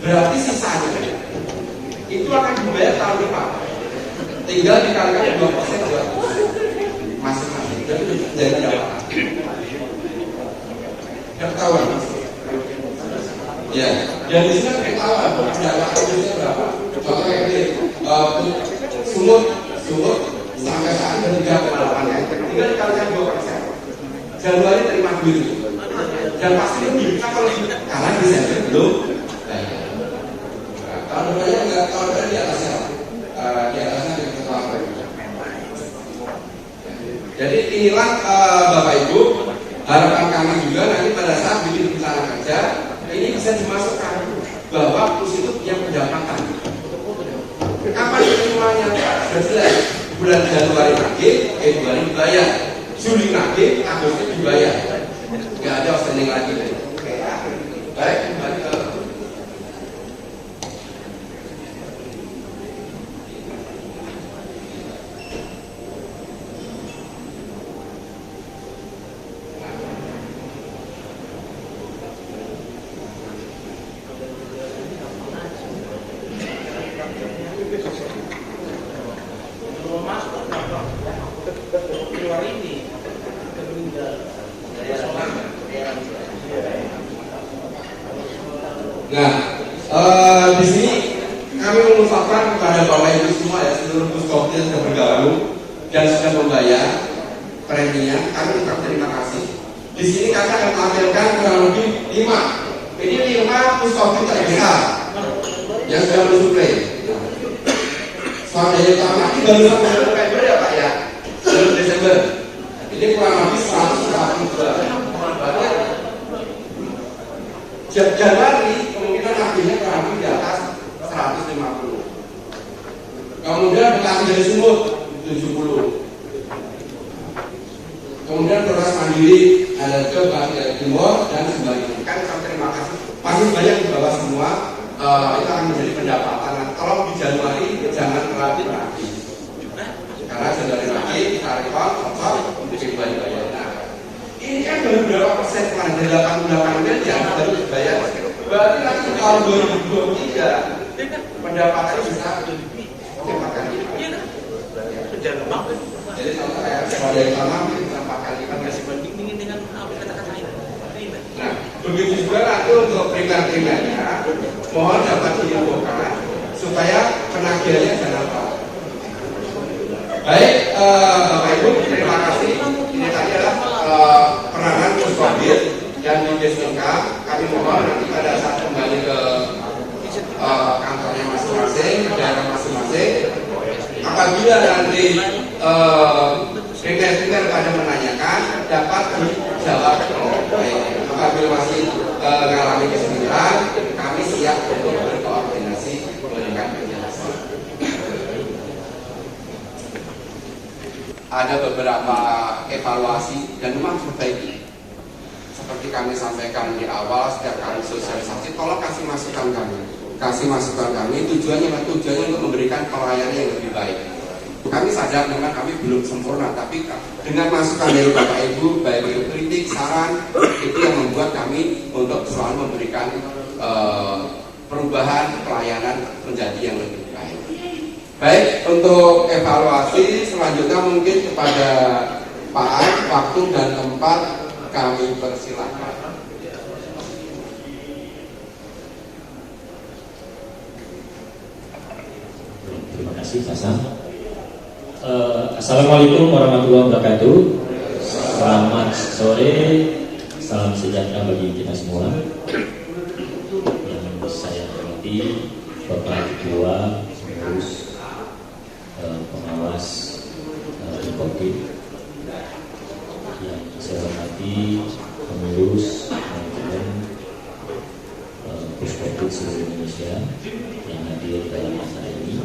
Berarti sisanya itu akan dibayar tahun depan. Tinggal dikalikan 2% buat masing-masing. Jadi berapa? Ketahuan. Ya, dan di sini ketahuan pendapatan produksinya berapa? Contohnya ini sumut sampai saat ini 3,8 ya. Tinggal dikalikan 2%. Januari terima duit dan pasti lebih kalau karena Desember belum. Tahun depannya enggak, tahun depan di atasnya, di atasnya di ketua. Jadi inilah Bapak Ibu harapan kami juga nanti pada saat bikin rencana kerja ini bisa dimasukkan bahwa plus itu punya pendapatan. Kapan semuanya sudah jelas bulan Januari lagi, Februari dibayar, Juli lagi, Agustus dibayar. Nggak ada outstanding lagi. Baik, kembali ke di sini kami mengucapkan kepada Bapak Ibu semua ya seluruh puskopti yang sudah bergabung dan sudah membayar preminya, kami ucap terima kasih. Di sini kami akan tampilkan kurang lebih 5. Ini 5 puskopti terbesar yang sudah mensuplai. Swadaya utama ini baru sampai November ya Pak ya, baru Desember. Ini kurang lebih 142. Januari kemungkinan akhirnya kurang lebih di atas 150. Kemudian Bekasi dari Sumut 70. Kemudian Produk Mandiri ada ke Bekasi dari Timur dan sebagainya. Kan terima kasih. Masih banyak di bawah semua. Itu akan menjadi pendapatan. Kalau di Januari jangan terlalu berarti. Karena Januari lagi kita rekor, untuk dibayar. Ini kan baru berapa persen kemarin dari 88 miliar baru dibayar. Berarti nanti tahun 2023 pendapatan bisa empat kali. Jadi kalau saya sebagai utama bisa 4 kali masih bandingin dengan kata-kata lain. Nah, begitu juga nanti untuk primer-primernya, mohon dapat diinfokan supaya penagihannya jangan lupa. Baik, Bapak Ibu, terima kasih. Ini tadi adalah peranan Puskobit dan di Desinka. Kami mohon nanti pada saat kembali ke kantornya masing-masing, ke daerah masing-masing, apabila nanti primer-primer pada menanyakan dapat dijawab. Apabila masih mengalami kesulitan, kami siap untuk berkoordinasi memberikan penjelasan. Ada beberapa evaluasi dan memang perbaiki. Seperti kami sampaikan di awal, setiap kali sosialisasi, tolong kasih masukan kami. Kasih masukan kami, tujuannya untuk memberikan pelayanan yang lebih baik. Kami sadar memang kami belum sempurna, tapi dengan masukan dari Bapak Ibu, baik itu kritik, saran, itu yang membuat kami untuk selalu memberikan perubahan pelayanan menjadi yang lebih baik. Baik, untuk evaluasi selanjutnya mungkin kepada Pak An, waktu dan tempat kami persilahkan. Terima kasih, Pak Sam. Assalamualaikum warahmatullahi wabarakatuh. Selamat sore, salam sejahtera bagi kita semua. Yang saya hormati Bapak Ketua, pengurus, pengawas COVID. Yang saya hormati pengurus manajemen Puskopit seluruh Indonesia yang hadir dalam acara ini.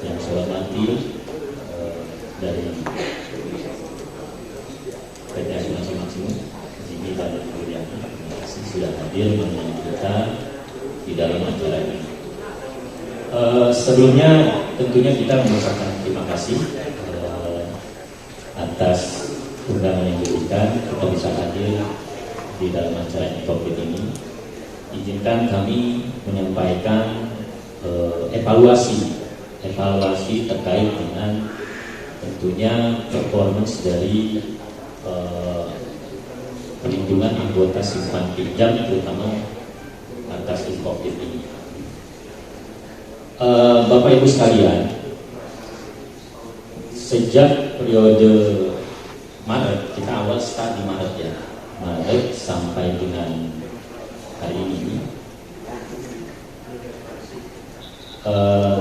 Yang saya hormati dari PT Asuransi Maksimum di sini dan Kuliahnya, terima kasih sudah hadir menemani kita di dalam acara ini. Sebelumnya tentunya kita mengucapkan terima kasih atas undangan yang diberikan kita bisa hadir di dalam acara COVID ini. Izinkan kami menyampaikan evaluasi terkait dengan tentunya performance dari perlindungan anggota simpan pinjam terutama atas COVID ini. Bapak Ibu sekalian, sejak periode Maret, kita awal start di Maret ya, Maret sampai dengan hari ini,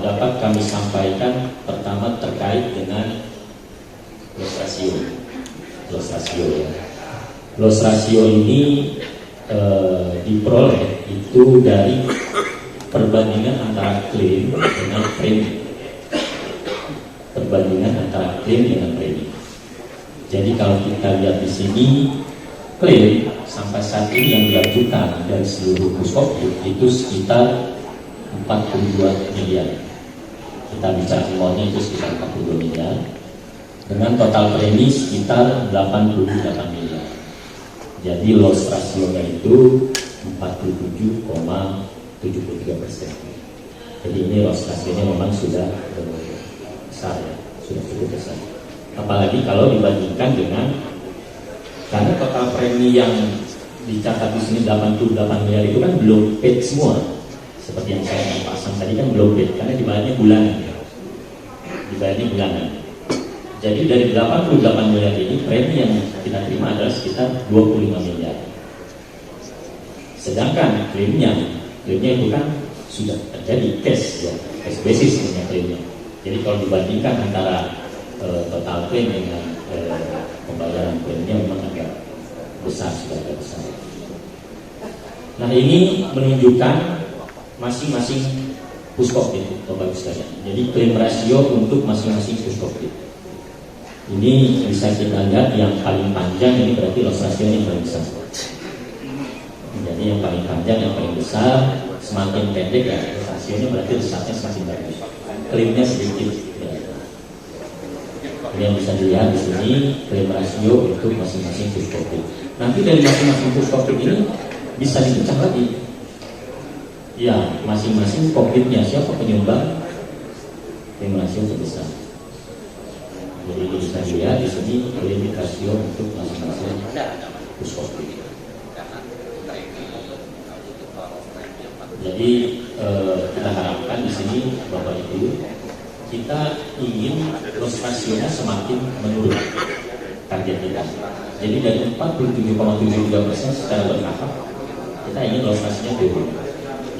dapat kami sampaikan pertama terkait dengan loss ratio ya. Loss ratio ini diperoleh itu dari perbandingan antara klaim dengan premi. Jadi kalau kita lihat di sini, klaim sampai saat ini yang diajukan dari seluruh Puskopit itu sekitar 42 miliar. Kita bicara semuanya itu sekitar 42 miliar. Dengan total premi sekitar 88 miliar. Jadi loss ratio-nya itu 47,73%. Jadi ini loss ratio-nya memang sudah besar ya, sudah cukup besar. Apalagi kalau dibandingkan dengan, karena total premi yang dicatat di sini 88 miliar itu kan belum paid semua. Seperti yang saya pasang tadi kan belum paid karena dibayarnya bulanan. Jadi dari 88 miliar ini premi yang kita terima adalah sekitar 25 miliar. Sedangkan klaimnya itu kan sudah terjadi cash ya, cash basis punya klaimnya. Jadi kalau dibandingkan antara total klaim dengan pembayaran klaimnya memang agak besar, sudah agak besar. Nah ini menunjukkan masing-masing Puskopit, Bapak Ibu sekalian. Jadi klaim rasio untuk masing-masing Puskopit. Ini bisa kita lihat yang paling panjang ini berarti loss ratio yang paling besar. Jadi yang paling panjang, yang paling besar, semakin pendek ya loss ratio-nya berarti besarnya semakin bagus. Klaimnya sedikit. Ya. Ini yang bisa dilihat di sini klaim rasio untuk masing-masing Puskopit. Nanti dari masing-masing Puskopit ini bisa dipecah lagi. Ya, masing-masing COVID-nya siapa penyumbang klaim rasio terbesar. Jadi bisa dilihat di sini klaim rasio untuk masing-masing Puskopit. Jadi kita harapkan di sini Bapak Ibu, kita ingin loss ratio-nya semakin menurun target kita. Jadi dari 47,73% secara bertahap kita ingin loss ratio-nya turun.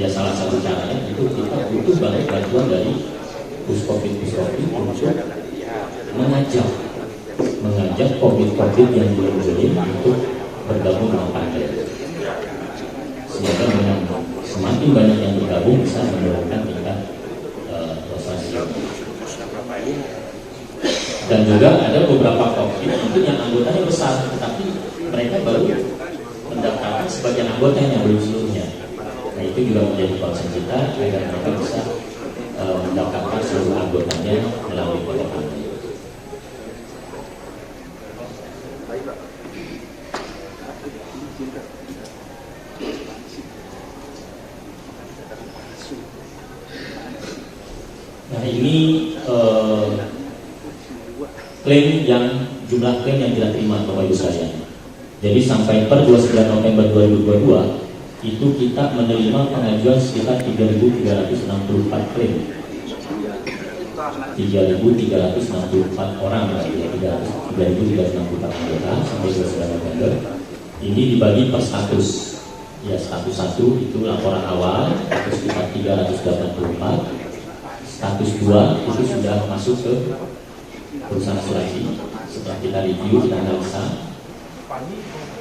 Ya salah satu caranya itu kita butuh banyak bantuan dari Puskopit untuk mengajak COVID yang belum untuk bergabung dengan partai. Sehingga dengan semakin banyak yang bergabung bisa menurunkan tingkat loss ratio. Dan juga ada beberapa COVID itu yang anggotanya besar, tetapi mereka baru mendaftarkan sebagian anggotanya, belum seluruhnya. Nah itu juga menjadi concern kita agar mereka bisa mendaftarkan seluruh anggotanya melalui PT Pantai. Nah ini jumlah klaim yang kita terima Bapak Ibu sekalian. Jadi sampai per 29 November 2022 itu kita menerima pengajuan sekitar 3.364 klaim. 3.364 orang ya, 3.364 anggota sampai 29 November. Ini dibagi per status. Ya, status 1 itu laporan awal itu sekitar 384. Status 2 itu sudah masuk ke perusahaan asuransi. Setelah kita review, kita analisa,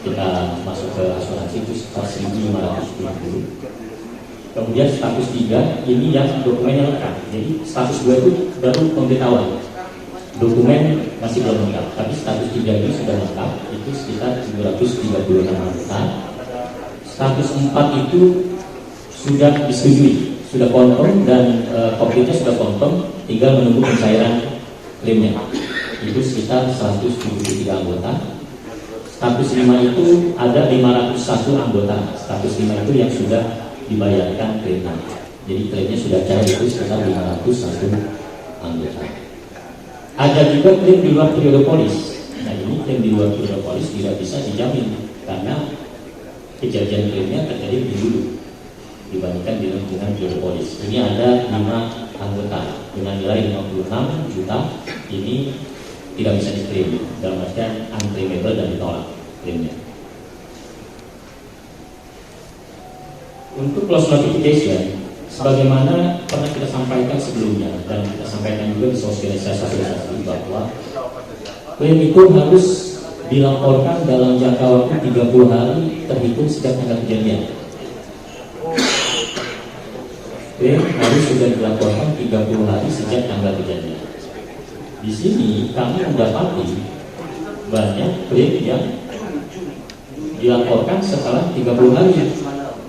kita masuk ke asuransi itu sekitar 1.570. Kemudian status 3 ini yang dokumennya lengkap. Jadi status 2 itu baru pemberitahuan, dokumen masih belum lengkap. Tapi status 3 ini sudah lengkap, itu sekitar 736 anggota. Status 4 itu sudah disetujui, sudah confirm dan komplitnya sudah confirm, tinggal menunggu pencairan klaimnya. Itu sekitar 173 anggota. Status 5 itu ada 501 anggota. Status 5 itu yang sudah dibayarkan klaimnya. Jadi klaimnya sudah cair, itu sekitar 501 anggota. Ada juga klaim di luar periode polis. Nah ini klaim di luar periode polis tidak bisa dijamin karena kejadian klaimnya terjadi lebih dulu dibandingkan dengan periode polis. Ini ada 5 anggota dengan nilai 56 juta. Ini tidak bisa diklaim, dalam artian unclaimable dan ditolak klaimnya. Untuk close notification, sebagaimana pernah kita sampaikan sebelumnya dan kita sampaikan juga di sosialisasi bahwa klaim itu harus dilaporkan dalam jangka waktu 30 hari terhitung sejak tanggal kejadian. Klaim harus sudah dilaporkan 30 hari sejak tanggal kejadian. Di sini kami mendapati banyak klaim yang dilaporkan setelah 30 hari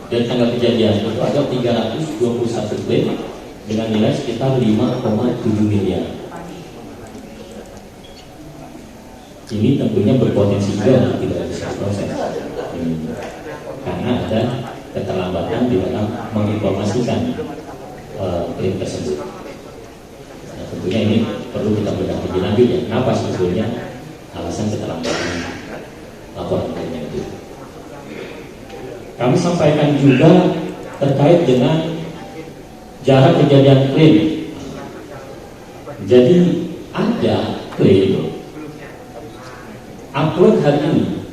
dari tanggal kejadian. Itu ada 321 klaim dengan nilai sekitar 5,7 miliar. Ini tentunya berpotensi juga tidak bisa proses karena ada keterlambatan di dalam menginformasikan klaim tersebut. Nah, tentunya ini perlu kita bedah lebih lanjut ya. Kenapa sebetulnya alasan keterlambatan laporan klaimnya itu? Kami sampaikan juga terkait dengan jarak kejadian klaim. Jadi ada klaim upload hari ini,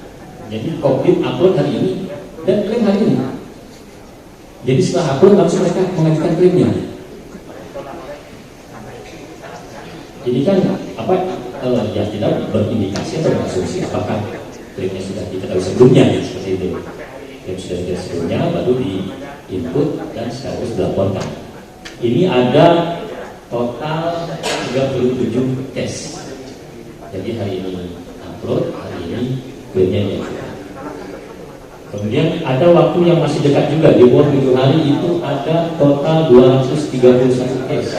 jadi COVID upload hari ini dan klaim hari ini. Jadi setelah upload langsung mereka mengajukan klaimnya. Jadi kan ya tidak berindikasi atau berasumsi apakah klaimnya sudah diketahui sebelumnya ya, seperti itu. Klaim sudah diketahui sebelumnya baru di input dan sekaligus dilaporkan. Ini ada total 37 case. Jadi hari ini upload, hari ini klaimnya diajukan. Kemudian ada waktu yang masih dekat juga, di bawah 7 hari itu ada total 231 case.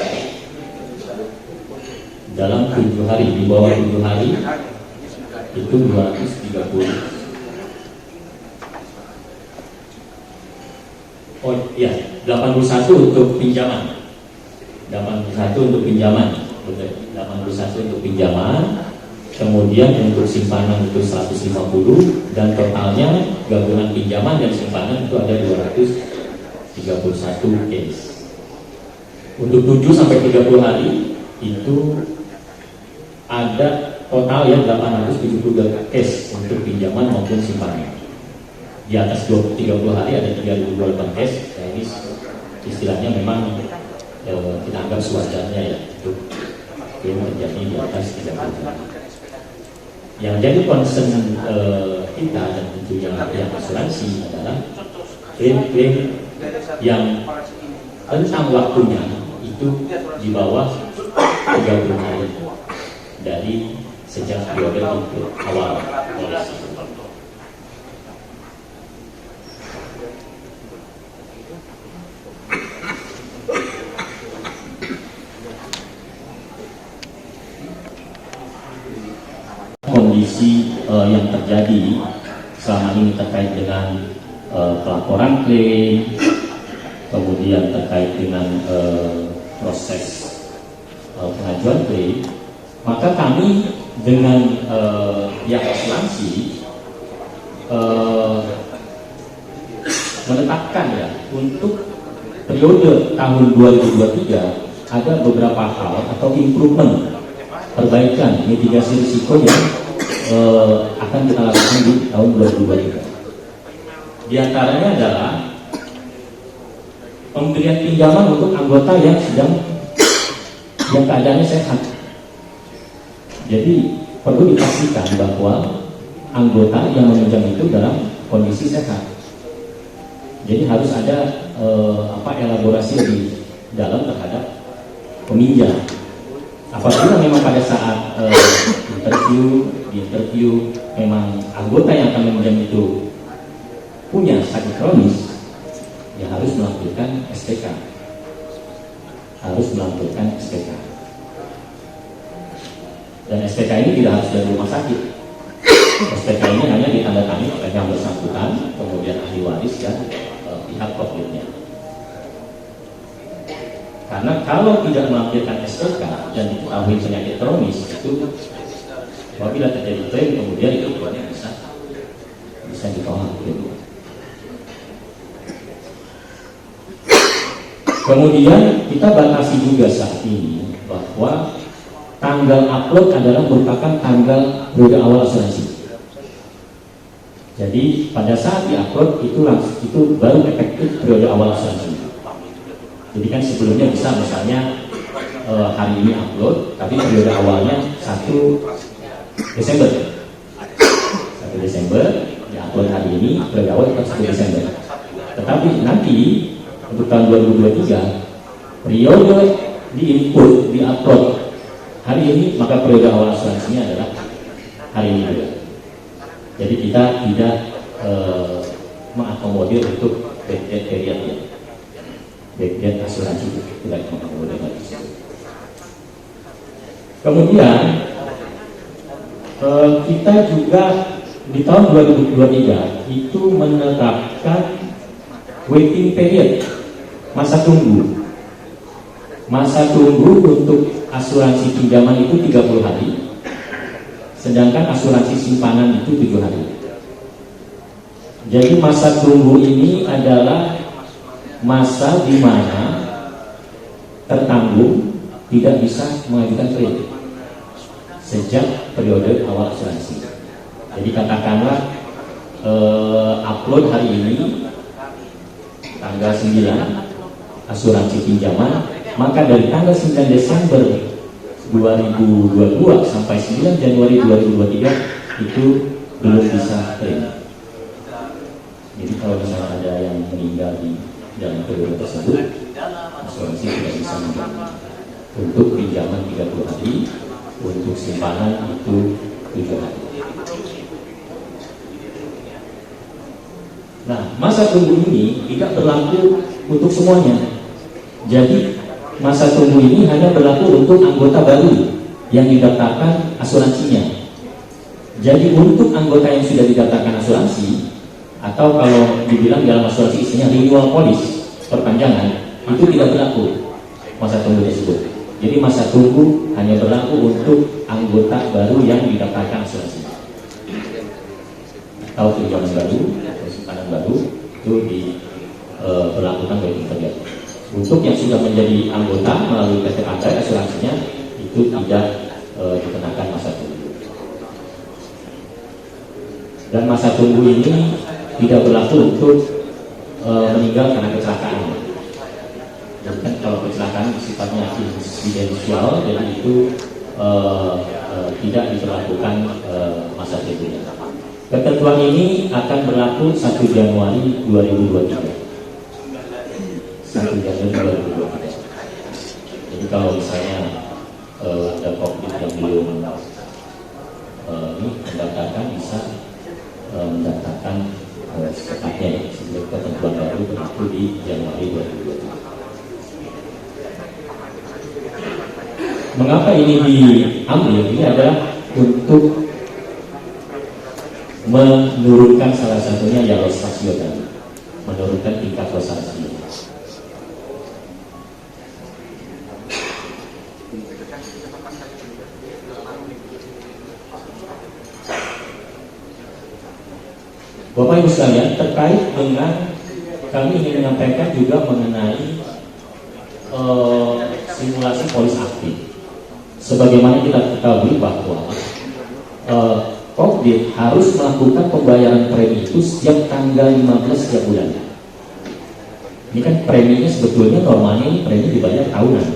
Dalam 7 hari, di bawah 7 hari itu 230. Oh iya, 81 untuk pinjaman. 81 untuk pinjaman, betul. 81 untuk pinjaman. Kemudian untuk simpanan itu 150 dan totalnya gabungan pinjaman dan simpanan itu ada 231 case. Untuk 7 sampai 30 hari itu ada total ya 872 case untuk pinjaman maupun simpanan. Di atas 30 hari ada 3.028 case. Nah, ini istilahnya memang kita anggap sewajarnya ya untuk yang terjadi di atas 30 hari. Yang jadi concern kita dan tentunya yang asuransi adalah klaim-klaim yang rentang waktunya itu di bawah 30 hari dari sejak periode awal polisi. yang terjadi selama ini terkait dengan pelaporan klaim, kemudian terkait dengan proses pengajuan klaim, maka kami dengan pihak asuransi menetapkan ya untuk periode tahun 2023 ada beberapa hal atau improvement, perbaikan mitigasi risiko yang akan kita lakukan di tahun 2023. Di antaranya adalah pemberian pinjaman untuk anggota yang keadaannya sehat. Jadi perlu dipastikan bahwa anggota yang meminjam itu dalam kondisi sehat. Jadi harus ada elaborasi lebih dalam terhadap peminjam. Apabila memang pada saat interview memang anggota yang akan meminjam itu punya sakit kronis, ya harus melampirkan SPK. Dan SPK ini tidak harus dari rumah sakit. SPK ini hanya ditandatangani oleh yang bersangkutan, kemudian ahli waris dan pihak pokoknya. Karena kalau tidak melampirkan SPK dan diketahui penyakit kronis itu, apabila terjadi klaim kemudian itu bisa ditolak. Kemudian kita batasi juga saat ini bahwa tanggal upload adalah merupakan tanggal periode awal asuransi. Jadi pada saat diupload itu baru efektif periode awal asuransi. Jadi kan sebelumnya bisa misalnya hari ini upload, tapi periode awalnya 1 Desember. 1 Desember diupload hari ini, periode awal tetap 1 Desember. Tetapi nanti untuk tahun 2023 periode di-input, di-upload hari ini, maka periode awal asuransinya adalah hari ini juga. Jadi kita tidak mengakomodir untuk backdate periodnya. Backdate asuransi tidak mengakomodir lagi. Kemudian kita juga di tahun 2023 itu menetapkan waiting period, masa tunggu. Masa tunggu untuk asuransi pinjaman itu 30 hari, sedangkan asuransi simpanan itu 7 hari. Jadi masa tunggu ini adalah masa di mana tertanggung tidak bisa mengajukan klaim sejak periode awal asuransi. Jadi katakanlah upload hari ini tanggal 9 asuransi pinjaman, maka dari tanggal 9 Desember 2022 sampai 9 Januari 2023 itu belum bisa klaim. Jadi kalau misalnya ada yang meninggal di dalam periode tersebut, asuransi tidak bisa menjamin. Untuk pinjaman 30 hari, untuk simpanan itu 7 hari. Nah, masa tunggu ini tidak berlaku untuk semuanya. Jadi masa tunggu ini hanya berlaku untuk anggota baru yang didaftarkan asuransinya. Jadi untuk anggota yang sudah didaftarkan asuransi, atau kalau dibilang dalam asuransi isinya renewal policy, perpanjangan, itu tidak berlaku masa tunggu tersebut. Jadi masa tunggu hanya berlaku untuk anggota baru yang didaftarkan asuransi. Atau pinjaman baru, atau simpanan baru, itu diberlakukan waiting period. Untuk yang sudah menjadi anggota melalui PT Andai asuransinya itu tidak dikenakan masa tunggu. Dan masa tunggu ini tidak berlaku untuk meninggal karena kecelakaan. Jadi kan kalau kecelakaan sifatnya insidensial, jadi itu tidak diberlakukan masa tunggunya. Ketentuan ini akan berlaku 1 Januari 2023. 1 Januari 2023. Jadi kalau misalnya ada COVID yang belum mendaftarkan, bisa mendaftarkan secepatnya sebelum ketentuan baru berlaku di Januari 2023. Mengapa ini diambil? Ini adalah untuk menurunkan salah satunya ya loss ratio tadi, menurunkan tingkat loss ratio. Bapak Ibu sekalian, terkait dengan kami ingin menyampaikan juga mengenai simulasi polis aktif. Sebagaimana kita ketahui bahwa Kodim harus melakukan pembayaran premi itu setiap tanggal 15 setiap bulan. Ini kan preminya sebetulnya normalnya ini premi dibayar tahunan.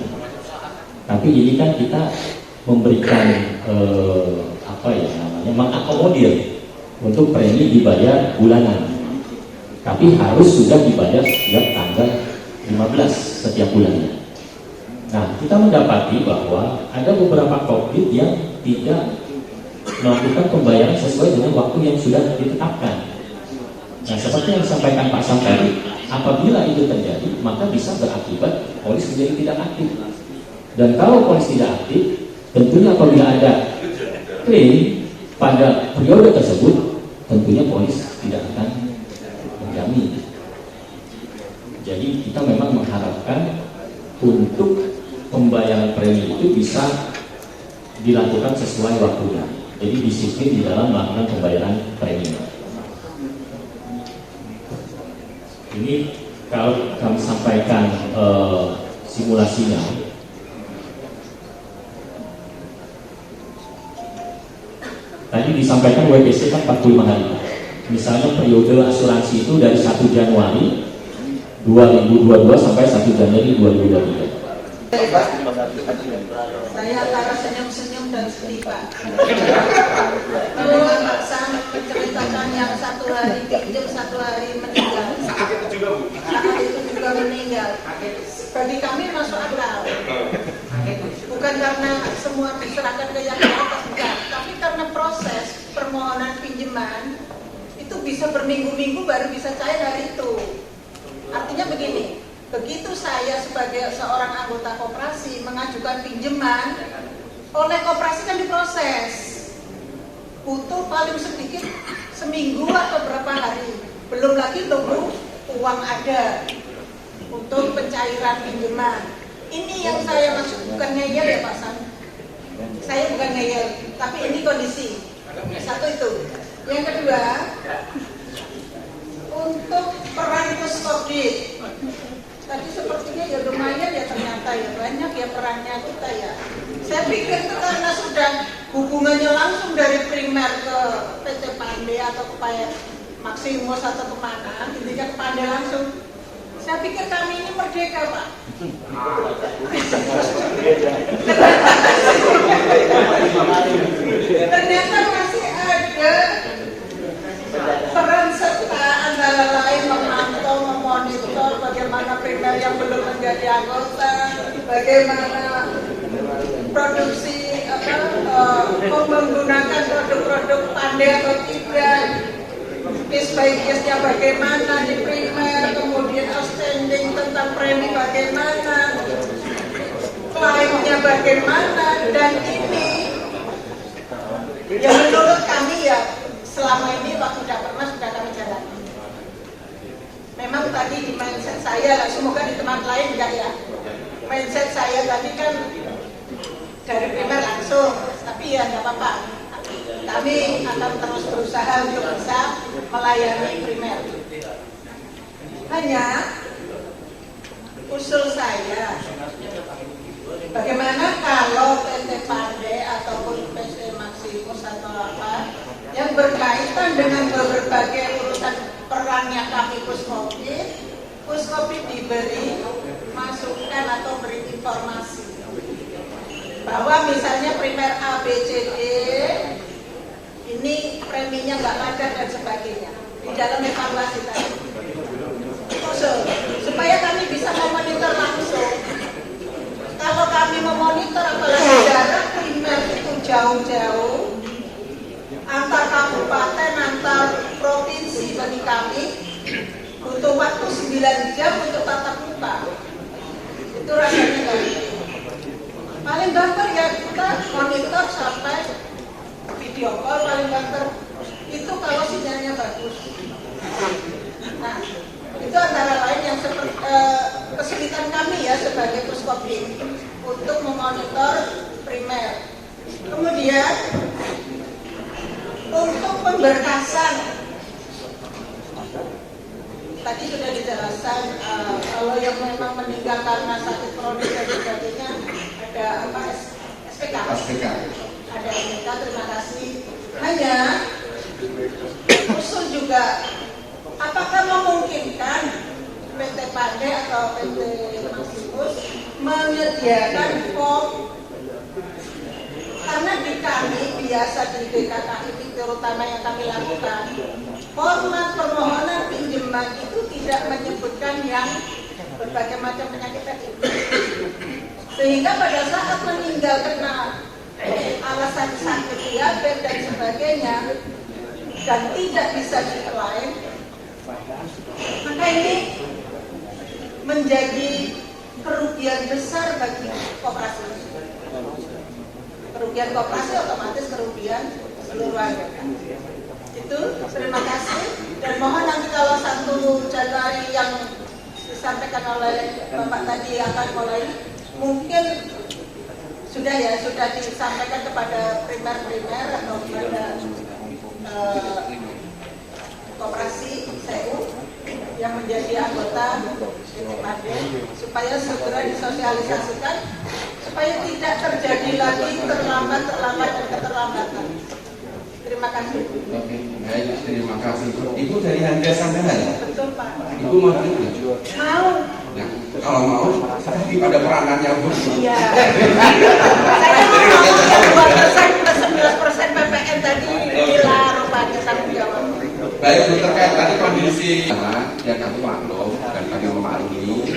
Tapi ini kan kita memberikan mengakomodir untuk premi dibayar bulanan, tapi harus sudah dibayar setiap tanggal 15 setiap bulannya. Nah, kita mendapati bahwa ada beberapa Kodim yang tidak melakukan pembayaran sesuai dengan waktu yang sudah ditetapkan. Nah, seperti yang disampaikan Pak Sam tadi, apabila itu terjadi, maka bisa berakibat polis menjadi tidak aktif. Dan kalau polis tidak aktif, tentunya apabila ada klaim pada periode tersebut, tentunya polis tidak akan menjamin. Jadi kita memang mengharapkan untuk pembayaran premi itu bisa dilakukan sesuai waktunya. Jadi disiplin di dalam melakukan pembayaran premi. Ini kalau kami sampaikan simulasinya. Tadi disampaikan WPC kan 45 hari. Misalnya periode asuransi itu dari 1 Januari 2022 sampai 1 Januari 2023. Saya antara senyum-senyum dan sedih, Pak. Mendengar Pak Sam menceritakan yang 1 hari pinjam, 1 hari meninggal. Saat itu juga meninggal. Bagi kami masuk akal. Bukan karena semua diserahkan ke yang di atas, bukan. Tapi karena proses permohonan pinjaman itu bisa berminggu-minggu baru bisa cair hari itu. Artinya begini, begitu saya sebagai seorang anggota koperasi mengajukan pinjaman, oleh koperasi kan diproses, butuh paling sedikit seminggu atau berapa hari, belum lagi tunggu uang ada untuk pencairan pinjaman. Ini yang saya maksud, bukan ngeyel ya Pak San, saya bukan ngeyel, tapi ini kondisi. Satu itu. Yang kedua, untuk peran Puskodim, tadi sepertinya ya lumayan ya, ternyata ya banyak ya perannya kita ya. Saya pikir itu karena sudah hubungannya langsung dari primer ke PT Pande atau ke Maximus atau kemana, intinya ke Pande langsung. Saya pikir kami ini merdeka, Pak. Ternyata masih ada peran serta, antara lain memantau, memonitor bagaimana primer yang belum menjadi anggota, bagaimana produksi menggunakan produk-produk Pande atau tidak, case by case-nya bagaimana di primer, kemudian outstanding tentang premi bagaimana, klaimnya bagaimana, dan ini yang menurut kami ya selama ini waktu tidak pernah sudah kami jalani. Memang tadi di mindset saya, semoga di tempat lain enggak ya, mindset saya tadi kan dari primer langsung, tapi ya nggak apa-apa, kami akan terus berusaha untuk bisa melayani primer. Hanya usul saya, bagaimana kalau PT Pande ataupun PT Maximus atau apa yang berkaitan dengan berbagai urusan perannya kami Puskodim diberi masukan atau beri informasi bahwa misalnya primer A, B, C, D ini preminya nggak ada dan sebagainya di dalam evaluasi tadi. Supaya kami bisa memonitor langsung. Kalau kami memonitor apalagi jarak primer itu jauh-jauh antar kabupaten, antar provinsi, bagi kami butuh waktu 9 jam untuk tatap muka. Itu rasanya nggak bisa. Paling gampang ya kita monitor sampai video call, paling gampang itu kalau sinyalnya bagus. Nah, itu antara lain yang kesulitan kami ya sebagai Puskopdim untuk memonitor primer. Kemudian untuk pemberkasan, tadi sudah dijelaskan kalau yang memang meninggal karena sakit kronis dan sebagainya ada apa SPK. Ada SPK, terima kasih. Hanya usul juga, apakah memungkinkan PT Pade atau PT Maximus menyediakan form, karena di kami biasa di DKKI terutama yang kami lakukan, format permohonan pinjaman itu tidak menyebutkan yang berbagai macam penyakit tadi, sehingga pada saat meninggal karena alasan sakit diabetes dan sebagainya dan tidak bisa diklaim, maka ini menjadi kerugian besar bagi koperasi. Kerugian koperasi otomatis kerugian seluruh warga. Itu terima kasih dan mohon nanti kalau 1 Januari yang disampaikan oleh Bapak tadi akan mulai, mungkin sudah disampaikan kepada primer atau kepada koperasi CU yang menjadi anggota PTPAD supaya segera disosialisasikan supaya tidak terjadi lagi terlambat dan keterlambatan. Terima kasih. Oke, baik, terima kasih. Ibu dari Handria Sandahan ya? Betul Pak. Ibu mau ikut? Mau. Nah, kalau mau, tadi pada peranannya Bu. Iya. Saya mau 2% PPN tadi gila rupanya tanggung jawab. Baik, Bu, terkait tadi kondisi yang kami maklum dan kami memahami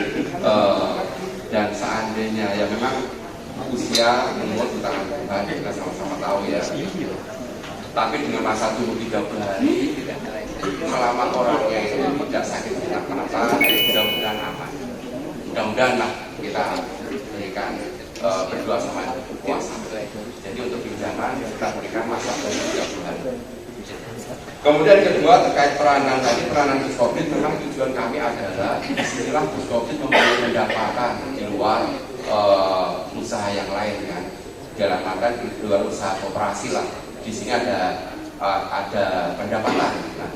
dan seandainya ya memang usia umur di tangan Tuhan, kita sama-sama tahu ya. Tapi dengan masa tunggu 30 hari, selama orangnya itu tidak sakit tidak apa-apa, mudah-mudahan aman. Mudah-mudahan lah kita berikan berdua sama kuasa. Jadi untuk pinjaman kita berikan masa tunggu 30 hari. Kemudian kedua terkait peranan tadi, peranan Puskopdim, memang tujuan kami adalah disinilah Puskopdim mempunyai pendapatan di luar usaha yang lain kan, dalam artian di luar usaha koperasi lah. Di sini ada pendapatan. Nah,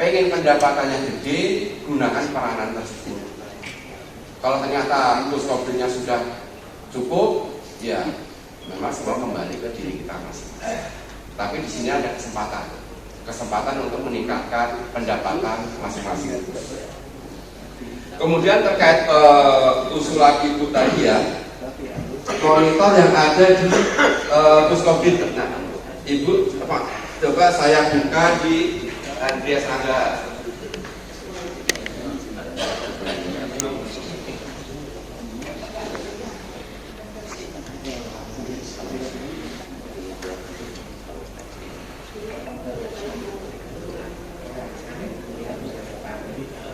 pengen pendapatannya gede, gunakan peranan tersebut. Kalau ternyata Puskopdimnya sudah cukup, ya memang semua kembali ke diri kita masing-masing. Tapi di sini ada kesempatan untuk meningkatkan pendapatan masing-masing. Kemudian terkait usulan Ibu tadi ya, monitor yang ada di Puskopdim. Nah, Ibu, coba saya buka di Handria Sandahan.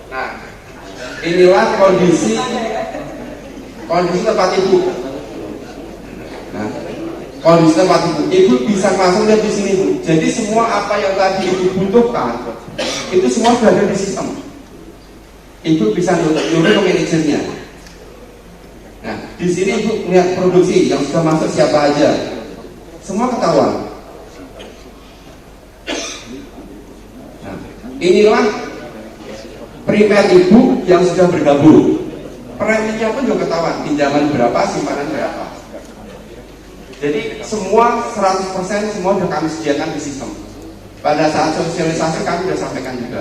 Nah, inilah kondisi tempat Ibu. Nah, kondisi tempat Ibu bisa langsung lihat di sini Bu. Jadi semua apa yang tadi Ibu butuhkan itu semua sudah ada di sistem. Ibu bisa nyuruh ke manajernya. Nah, di sini Ibu lihat produksi yang sudah masuk siapa aja, semua ketahuan. Nah, inilah primer Ibu yang sudah bergabung. Preminya pun juga ketahuan, pinjaman berapa, simpanan berapa. Jadi semua 100% semua sudah kami sediakan di sistem. Pada saat sosialisasi kami sudah sampaikan juga.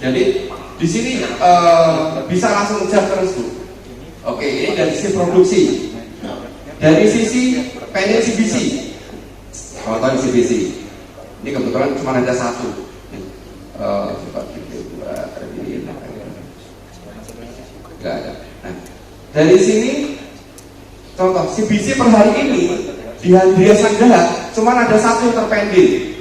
Jadi di sini bisa langsung ngecek terus Bu. Oke, ini dari sisi produksi. Dari sisi panel CBC. Kalau tahu CBC, ini kebetulan cuma ada satu. Coba kita buat ini. Enggak ada. Nah, dari sini contoh CBC per hari ini di Handria Sandahan cuma ada satu yang terpending.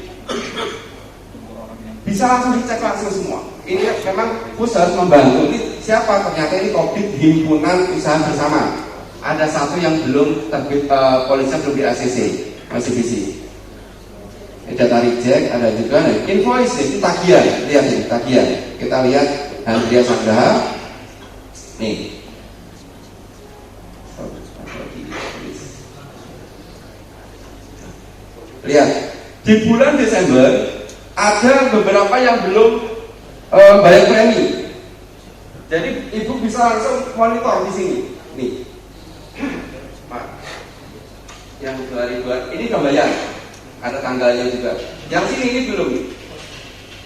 Bisa langsung dicek langsung semua. Ini memang Pus harus membantu. Ini siapa? Ternyata ini Kopdit Himpunan Usaha Bersama. Ada satu yang belum terbit, polisnya belum di ACC, masih CBC. data reject, ada juga invoice, itu tagihan. Lihat ini tagihan. Kita lihat Andrea Sangraha. Nih. Lihat, di bulan Desember ada beberapa yang belum bayar premi. Jadi ibu bisa langsung monitor di sini. Nih, yang 2000 ini nggak bayar, ada tanggalnya juga. Yang sini ini belum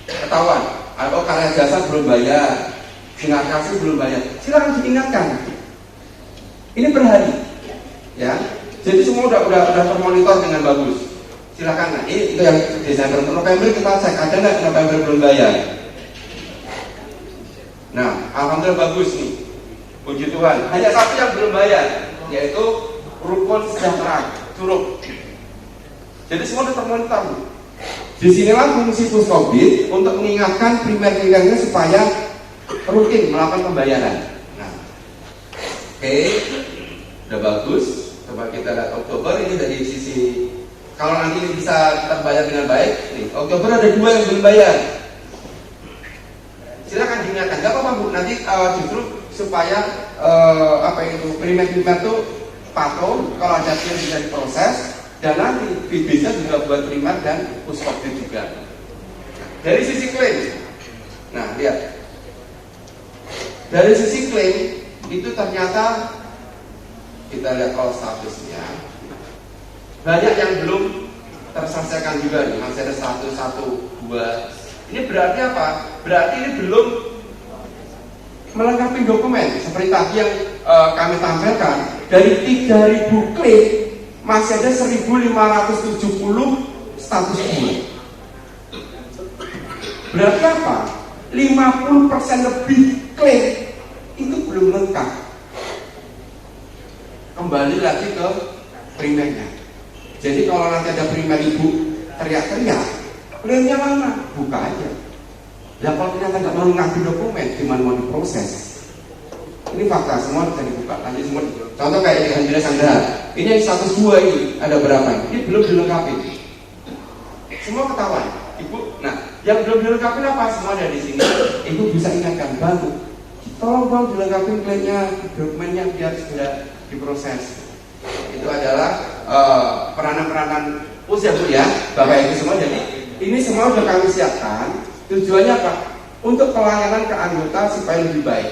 ketahuan. Atau karya jasa belum bayar, sinar kasih belum bayar. Silakan diingatkan. Ini per hari, ya. Jadi semua udah termonitor dengan bagus. Silakan. Nah, ini itu yang Desember, November kita cek ada nggak November belum bayar. Nah, alhamdulillah bagus nih. Puji Tuhan. Hanya satu yang belum bayar, yaitu Rukun Sejahtera Curug. Jadi semua sudah termonitor. Disinilah fungsi Puskobit untuk mengingatkan primer-primernya supaya rutin melakukan pembayaran. Nah, oke, udah bagus. Coba kita lihat Oktober ini dari sisi, kalau nanti ini bisa terbayar dengan baik. Nih, Oktober ada 2 yang belum bayar. Silakan diingatkan, nggak apa-apa Bu. Nanti justru supaya primer-primer itu patuh, kalau ada yang bisa diproses, dan nanti bisa juga buat primer dan Puskobit juga. Dari sisi klaim, nah lihat, dari sisi klaim itu ternyata kita lihat all statusnya banyak yang belum terselesaikan juga nih, masih ada 1, 2. Ini berarti apa? Berarti ini belum melengkapi dokumen seperti tadi yang kami tampilkan. Dari 3.000 klaim masih ada 1.570 status bulan. Berarti apa? 50% lebih klaim itu belum lengkap. Kembali lagi ke primernya. Jadi kalau nanti ada primer ibu teriak-teriak, klaimnya mana? Buka aja. Ya kalau ternyata nggak mau ngasih dokumen, gimana mau diproses? Ini fakta, semua bisa dibuka. Nanti semua. Contoh kayak di Andrea Sangraha. Ini yang status 2 ini ada berapa? Ini belum dilengkapi. Semua ketahuan, ibu. Nah, yang belum dilengkapi apa? Semua ada di sini. Ibu bisa ingatkan, bantu. Tolong dong dilengkapi klaimnya, dokumennya biar segera diproses. Itu adalah peranan-peranan ya Bu ya, Bapak Ibu semua. Jadi ini semua sudah kami siapkan. Tujuannya apa? Untuk pelayanan ke anggota supaya lebih baik.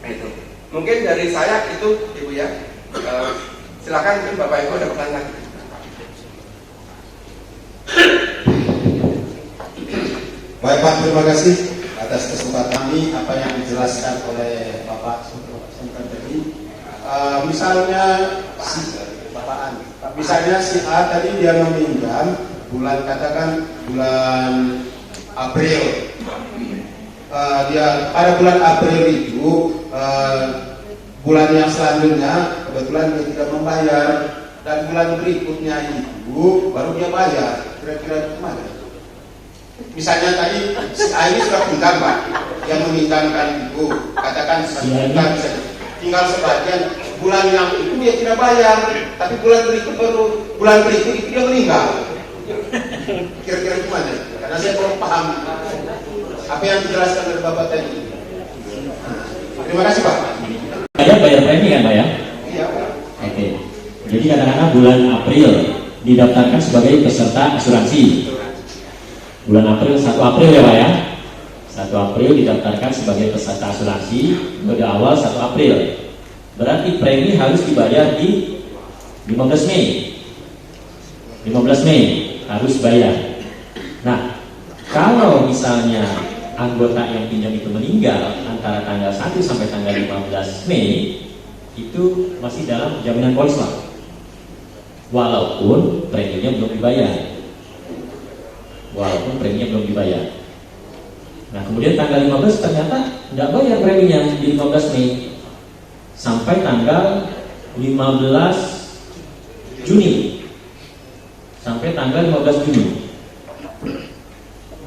Itu. Mungkin dari saya itu Ibu ya. Silakan mungkin Bapak Ibu ada pertanyaan. Baik Pak, terima kasih atas kesempatan ini apa yang dijelaskan oleh Bapak Sungkan tadi. Misalnya si A tadi dia meminjam bulan, katakan bulan April. Dia pada bulan April itu bulan yang selanjutnya kebetulan dia tidak membayar, dan bulan berikutnya itu baru dia bayar. Kira-kira gimana? Misalnya tadi si A ini sudah pinjam Pak, yang meminjamkan itu katakan 1 juta, tinggal sebagian bulan yang itu dia tidak bayar, tapi bulan berikut itu dia meninggal. Kira-kira gimana? Karena saya belum paham apa yang dijelaskan oleh Bapak tadi. Terima kasih Pak. Bayar premi kan Pak ya? Iya Pak. Oke. Jadi kadang-kadang bulan April didaftarkan sebagai peserta asuransi. Bulan April, 1 April ya Pak ya? 1 April didaftarkan sebagai peserta asuransi pada awal 1 April. Berarti premi harus dibayar di 15 Mei. 15 Mei harus bayar. Nah, kalau misalnya anggota yang pinjam itu meninggal antara tanggal 1 sampai tanggal 15 Mei, itu masih dalam jaminan polis Pak. Walaupun preminya belum dibayar. Nah, kemudian tanggal 15 ternyata tidak bayar preminya di 15 Mei sampai tanggal 15 Juni.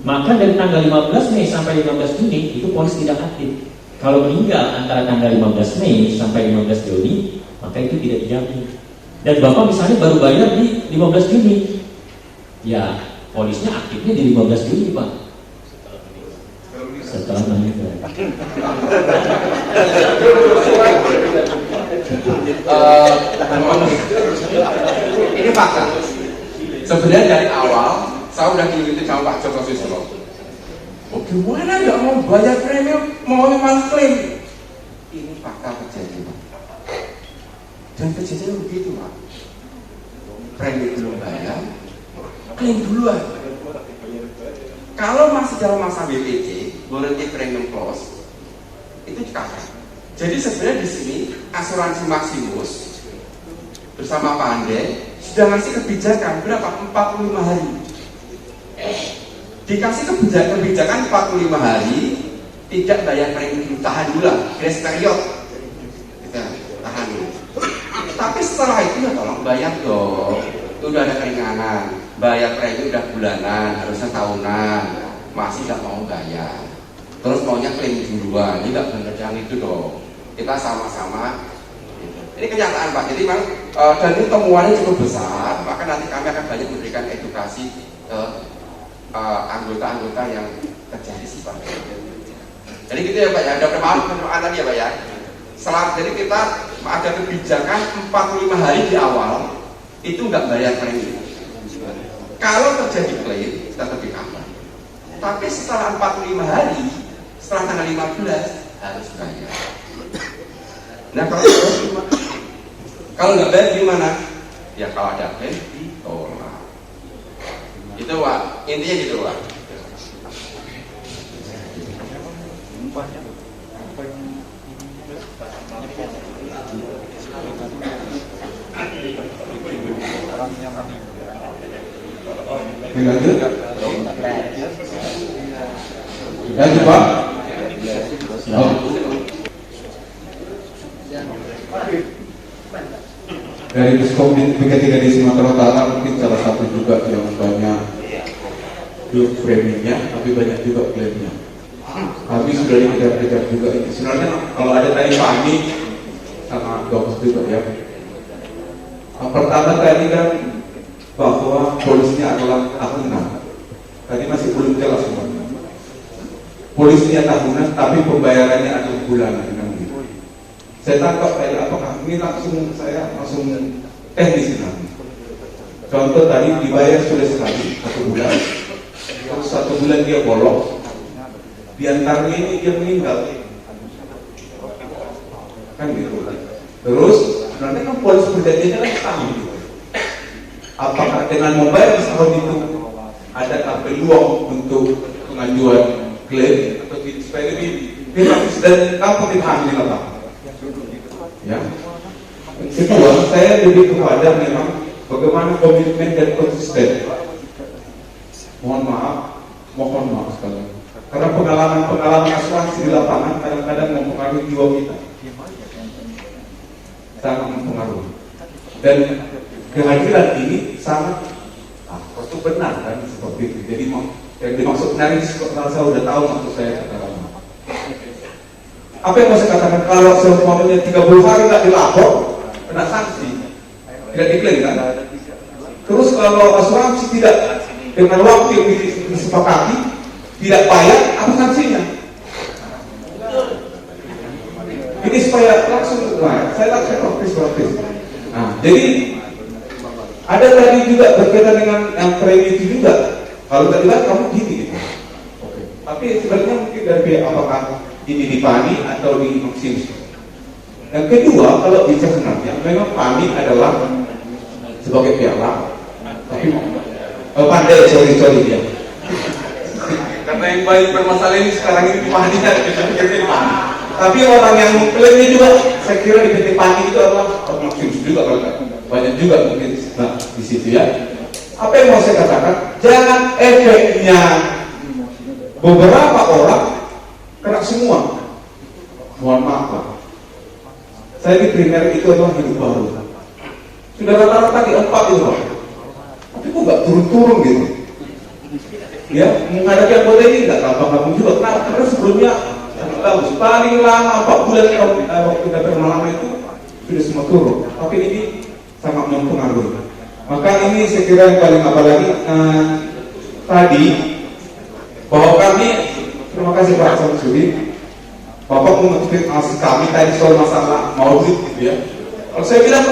Maka dari tanggal 15 Mei sampai 15 Juni itu polis tidak aktif. Kalau meninggal antara tanggal 15 Mei sampai 15 Juni, maka itu tidak dijamin. Dan Bapak misalnya baru bayar di 15 Juni. Ya, polisnya aktifnya di 15 Juni Pak. Setelah meninggal. Ini fakta. Sebenarnya dari awal saya udah diingetin sama Pak Joko Susilo. Oh gimana nggak mau bayar premium, mau malah klaim? Ini fakta kejadian, Pak. Dan kejadian begitu, Pak. Premi belum bayar, klaim duluan. Kalau masih dalam masa BPC, warranty premium clause, itu dikasih. Jadi sebenarnya di sini asuransi Maximus bersama Pak Ande sudah ngasih kebijakan berapa? 45 hari. Dikasih kebijakan 45 hari, tidak bayar premi, tahan dulu lah, grace period. Kita tahan dulu. Tapi setelah itu ya tolong bayar dong. Itu udah ada keringanan, bayar premi udah bulanan, harusnya tahunan, masih nggak mau bayar. Terus maunya klaim duluan, ini nggak benar yang itu dong. Kita sama-sama. Ini kenyataan Pak. Jadi memang dan ini temuannya cukup besar, maka nanti kami akan banyak memberikan edukasi ke anggota-anggota yang terjadi sih Pak. Jadi gitu ya Pak ya, ada pertanyaan tadi ya Pak ya. Jadi kita ada kebijakan 45 hari di awal itu nggak bayar premi. Kalau terjadi klaim tetap di-cover. Tapi setelah 45 hari, setelah tanggal 15 harus bayar. Nah kalau nggak bayar gimana? Ya kalau ada klaim ditolak. Itu Pak, intinya gitu Pak. Lanjut. Lanjut Pak. Dari Diskomin PK3 di Sumatera Utara mungkin salah satu juga yang banyak premiumnya, tapi banyak juga klaimnya. Kami sudah dikejar-kejar juga ini. Sebenarnya kalau ada tadi kami sangat bagus juga ya. Pertama tadi kan bahwa polisnya adalah tahunan. Tadi masih belum jelas semuanya. Polisnya tahunan, tapi pembayarannya adalah bulanan. Saya tangkap tadi apakah ini saya langsung teknis nanti. Contoh tadi dibayar sudah sekali 1 bulan, terus 1 bulan dia bolong. Di antaranya ini dia meninggal, kan gitu. Terus sebenarnya kan polis perjanjiannya kan setahun gitu. Apakah dengan membayar setahun itu adakah peluang untuk pengajuan klaim atau supaya lebih dinamis dan kapan dihamil apa? Ya. Kedua, saya lebih kepada memang bagaimana komitmen dan konsisten. Mohon maaf sekali. Karena pengalaman asuransi di lapangan kadang-kadang mempengaruhi jiwa kita. Sangat mempengaruhi. Dan kehadiran ini sangat itu benar kan seperti itu. Jadi yang dimaksud benar ini kalau saya sudah tahu maksud saya katakan. Apa yang mau saya katakan, kalau semuanya 30 hari tidak dilapor, kena sanksi, tidak diklaim kan? Terus kalau asuransi tidak dengan waktu yang disepakati, tidak bayar, apa sanksinya? Ini supaya langsung, saya langsung praktis. Nah, jadi ada tadi juga berkaitan dengan yang premi itu juga. Kalau tadi kan kamu gini gitu. Oke. Tapi sebenarnya mungkin dari pihak apakah ini di PANI atau di Maximus. Yang kedua, kalau bisa sebenarnya memang PANI adalah sebagai pihak lapor, tapi pandai sorry dia. Karena yang paling bermasalah ini sekarang ini di PANI ada di PT PANI. Tapi orang yang mengklaimnya juga, saya kira di PT PANI itu adalah Maximus juga kalau banyak juga mungkin di situ ya. Apa yang mau saya katakan? Jangan efeknya beberapa orang kena semua. Mohon maaf Pak. Saya di primer itu adalah hidup baru. Sudah rata-rata di 4 itu Pak. Tapi kok nggak turun-turun gitu? Ya, menghadapi anggota ini nggak gampang-gampang juga. Karena sebelumnya paling lama 4 bulan waktu dapur malam itu sudah semua turun. Tapi ini sangat mempengaruhi. Maka ini saya kira yang paling apalagi tadi bahwa kami, terima kasih Pak Samsudin, Bapak memotivasi kami tadi soal masalah maulid gitu ya. Kalau saya bilang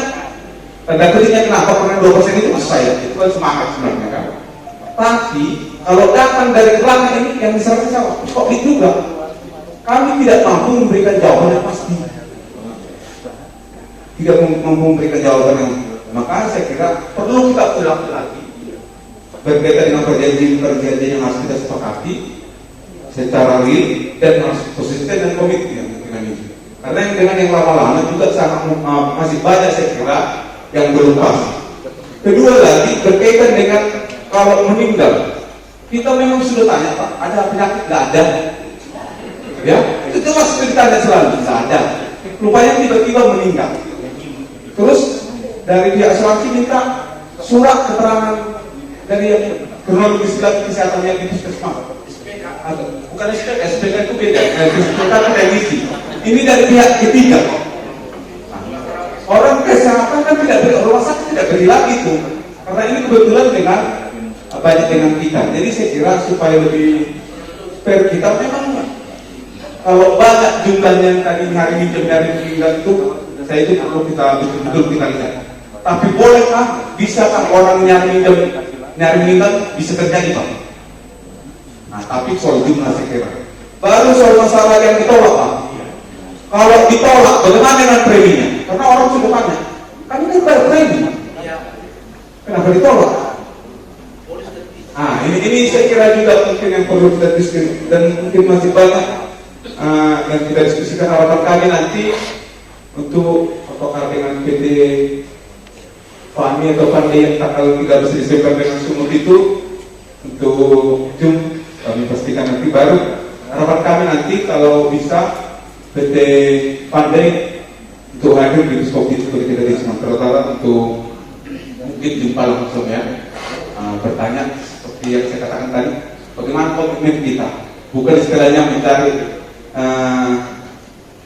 tanda ketiknya kenapa karena 2% itu saya, itu kan semangat sebenarnya kan. Tapi kalau datang dari belakang ini yang misalnya siapa? Kok itu juga? Kami tidak mampu memberikan jawaban yang pasti. Tidak mampu memberikan jawaban yang, maka saya kira perlu kita ulang lagi berkaitan dengan perjanjian yang harus kita sepakati secara real dan harus konsisten dan komitmen dengan itu. Karena dengan yang lama-lama juga sangat masih banyak saya kira yang belum pasti. Kedua lagi berkaitan dengan kalau meninggal, kita memang sudah tanya Pak, ada penyakit? Nggak ada. Ya, itu jelas ditanya selalu, nggak ada. Rupanya tiba-tiba meninggal. Terus dari pihak asuransi minta surat keterangan dari kronologis kesehatan yang di puskesmas. Bukan SPK itu beda. SPK itu remisi. Ini dari pihak ketiga. Orang kesehatan kan tidak beri, rumah sakit tidak beri lagi itu. Karena ini kebetulan dengan banyak dengan kita. Jadi saya kira supaya lebih fair kita memang kalau banyak jumlahnya yang tadi hari minjem dari meninggal itu, saya itu perlu kita betul-betul kita lihat. Tapi bolehkah, bisakah orang nyari minjem bisa terjadi Pak? Nah, tapi soal jumlah saya kira. Baru soal masalah yang ditolak Pak. Kalau ditolak, bagaimana dengan preminya? Karena orang sudah tanya, kan ini bayar premi. Kenapa ditolak? Nah, ini saya kira juga mungkin yang perlu kita diskusikan dan mungkin masih banyak yang kita diskusikan. Harapan kami nanti untuk apakah dengan PT Fani atau Fani yang tanggal 13 Desember dengan sumut itu untuk Jum kami pastikan nanti baru harapan kami nanti kalau bisa PT Pandai untuk hadir di Skopi seperti kita di Sumatera Utara untuk mungkin jumpa langsung ya, bertanya seperti yang saya katakan tadi, bagaimana komitmen kita, bukan istilahnya mencari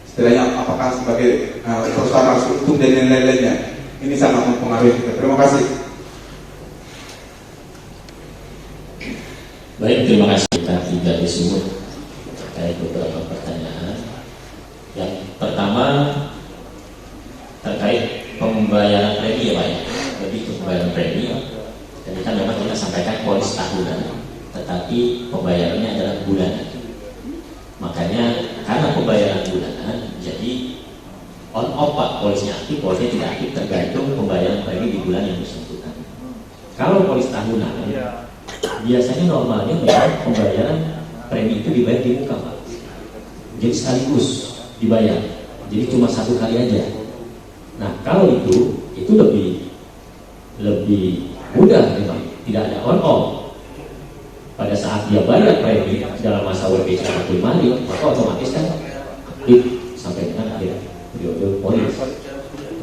istilahnya apakah sebagai perusahaan harus untung dan lain-lainnya. Ini sangat mempengaruhi kita. Terima kasih. Baik, terima kasih. Kita tidak disebut terkait beberapa pertanyaan. Yang pertama terkait pembayaran premi ya Pak ya. Lebih ke pembayaran premi. Jadi kan memang kita sampaikan polis tahunan, tetapi pembayarannya adalah bulanan. Makanya karena pembayaran bulanan, jadi on off Pak, polisnya aktif, polisnya tidak aktif tergantung pembayaran premi di bulan yang bersangkutan. Kalau polis tahunan, biasanya normalnya memang pembayaran premi itu dibayar di muka Pak. Jadi sekaligus dibayar, jadi cuma satu kali aja. Nah kalau itu lebih mudah memang, tidak ada on off. Pada saat dia bayar premi dalam masa WPC 45 hari, maka otomatis kan aktif sampai dengan akhir periode polis.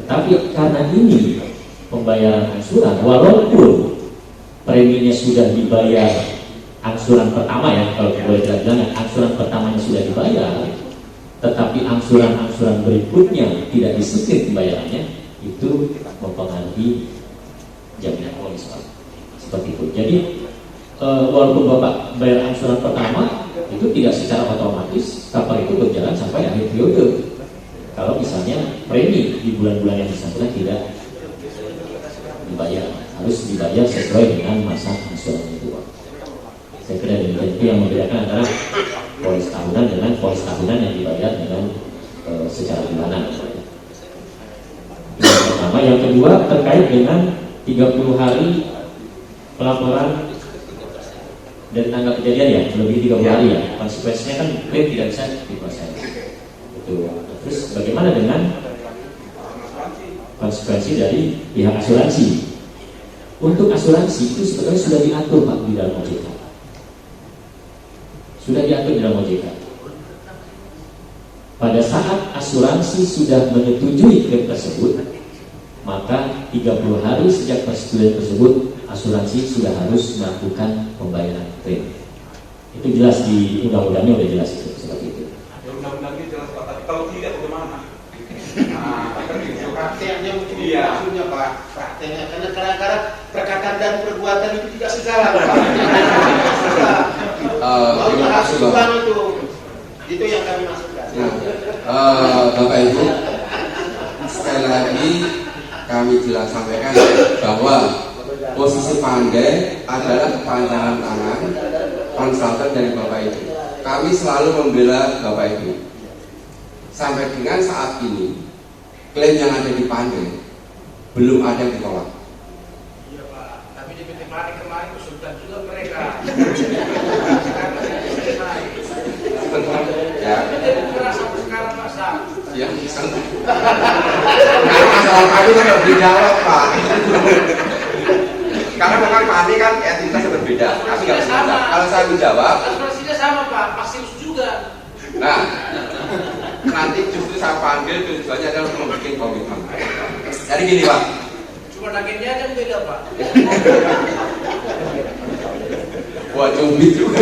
Tetapi karena ini pembayaran angsuran, walaupun preminya sudah dibayar angsuran pertama ya, kalau boleh kita bilang angsuran pertamanya sudah dibayar, tetapi angsuran-angsuran berikutnya tidak disiplin pembayarannya, itu mempengaruhi jaminan polis Pak. Seperti itu. Jadi walaupun Bapak bayar angsuran pertama, itu tidak secara otomatis kapal itu berjalan sampai akhir periode. Kalau misalnya premi di bulan-bulan yang bersangkutan tidak dibayar, harus dibayar sesuai dengan masa angsuran itu Pak. Saya kira demikian. Itu yang membedakan antara polis tahunan dengan polis tahunan yang dibayar dengan secara bulanan. Yang pertama. Yang kedua terkait dengan 30 hari pelaporan dari tanggal kejadian ya, lebih 30 hari ya. Konsekuensinya kan klaim tidak bisa diproses. Itu. Terus bagaimana dengan konsekuensi dari pihak asuransi? Untuk asuransi itu sebetulnya sudah diatur Pak di dalam OJK. Sudah diatur di dalam OJK. Pada saat asuransi sudah menyetujui klaim tersebut, maka 30 hari sejak persetujuan tersebut asuransi sudah harus melakukan pembayaran klaim. Itu jelas di undang-undangnya, udah jelas itu seperti itu. Undang-undangnya jelas Pak, tapi kalau tidak bagaimana? kan gitu kan. Prakteknya mungkin Iya. maksudnya Pak, prakteknya karena kadang-kadang perkataan dan perbuatan itu tidak sejalan Pak. Mau Terima harus kasih ubah Bapak. itu yang kami maksudkan. Bapak Ibu, sekali lagi kami jelas sampaikan bahwa posisi Pandai adalah kepanjangan tangan konsultan dari Bapak Ibu. Kami selalu membela Bapak Ibu. Sampai dengan saat ini, klaim yang ada di Pandai belum ada yang ditolak. Iya Pak, tapi di PT Pandai kemarin konsultan juga mereka. Ya, Jadi kurang sampai sekarang Pak Sam. ya, karena masalah kami kan harus dijawab Pak. Karena memang kami kan entitasnya berbeda. Kami nggak bisa menjawab. Kalau saya menjawab, Asuransinya sama Pak, Maximus juga. nah, nanti justru saya panggil tujuannya adalah untuk membuat komitmen. Jadi gini Pak, Cuma agennya aja yang beda Pak. wah cubit juga.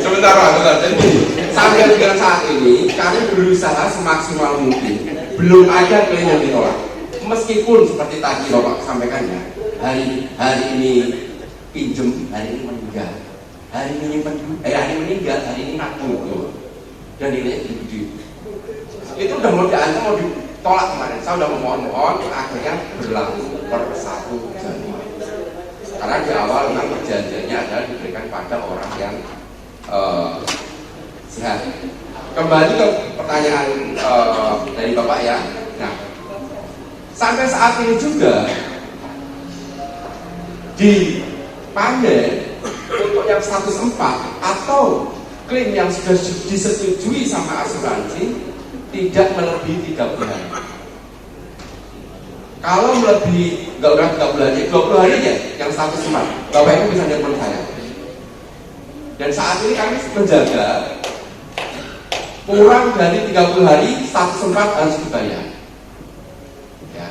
Sebentar Pak, sebentar. Jadi sampai dengan saat ini kami berusaha semaksimal mungkin. Belum ada klaim yang ditolak. Meskipun seperti tadi Bapak sampaikan ya, hari ini pinjem, hari ini meninggal, hari ini meninggal, hari ini ngaku, dan nilainya gede. Itu udah mau diancam, mau ditolak kemarin. Saya udah memohon, akhirnya berlaku per 1 Januari. Karena di awal memang perjanjiannya adalah diberikan pada orang yang sehat. Kembali ke pertanyaan dari Bapak ya. Nah, sampai saat ini juga di Pandai untuk yang status 4 atau klaim yang sudah disetujui sama asuransi tidak melebihi 3 bulan. Kalau melebihi nggak udah 3 bulan, 20 hari ya yang status 4. Bapak Ibu bisa nelfon saya. Dan saat ini kami menjaga kurang dari 30 hari status 4 harus dibayar. Ya.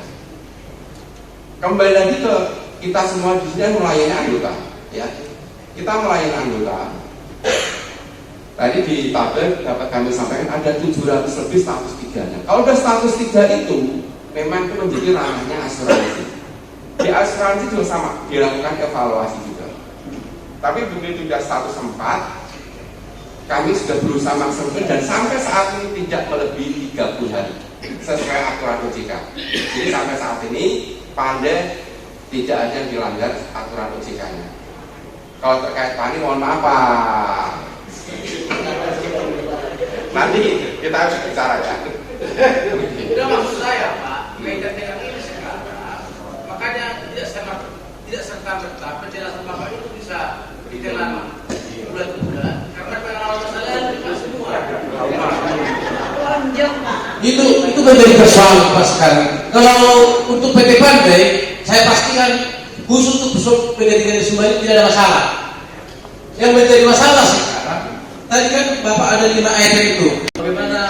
Kembali lagi ke kita semua di sini melayani anggota, ya. Kita melayani anggota. Tadi di tabel dapat kami sampaikan ada 700 lebih status 3-nya. Kalau udah status 3 itu memang itu menjadi ranahnya asuransi. Di asuransi juga sama, dilakukan evaluasi juga. Tapi begitu sudah status 4, kami sudah berusaha maksimal dan sampai saat ini tidak melebihi 30 hari sesuai aturan OJK. Jadi sampai saat ini Pandai tidak ada yang dilanggar aturan OJK-nya. Kalau terkait Pani mohon maaf Pak. Nanti kita harus bicara ya. Udah maksud saya Pak, kaitan dengan ini sekarang, makanya tidak serta-merta penjelasan Bapak itu bisa ditelan bulan-bulan karena pengalaman saya tidak semua. Itu menjadi persoalan Pak sekarang. Kalau untuk PT Pandai, saya pastikan khusus untuk besok PT Tiga Sumber ini tidak ada masalah. Yang menjadi masalah sekarang, tadi kan Bapak ada 5 item itu. Bagaimana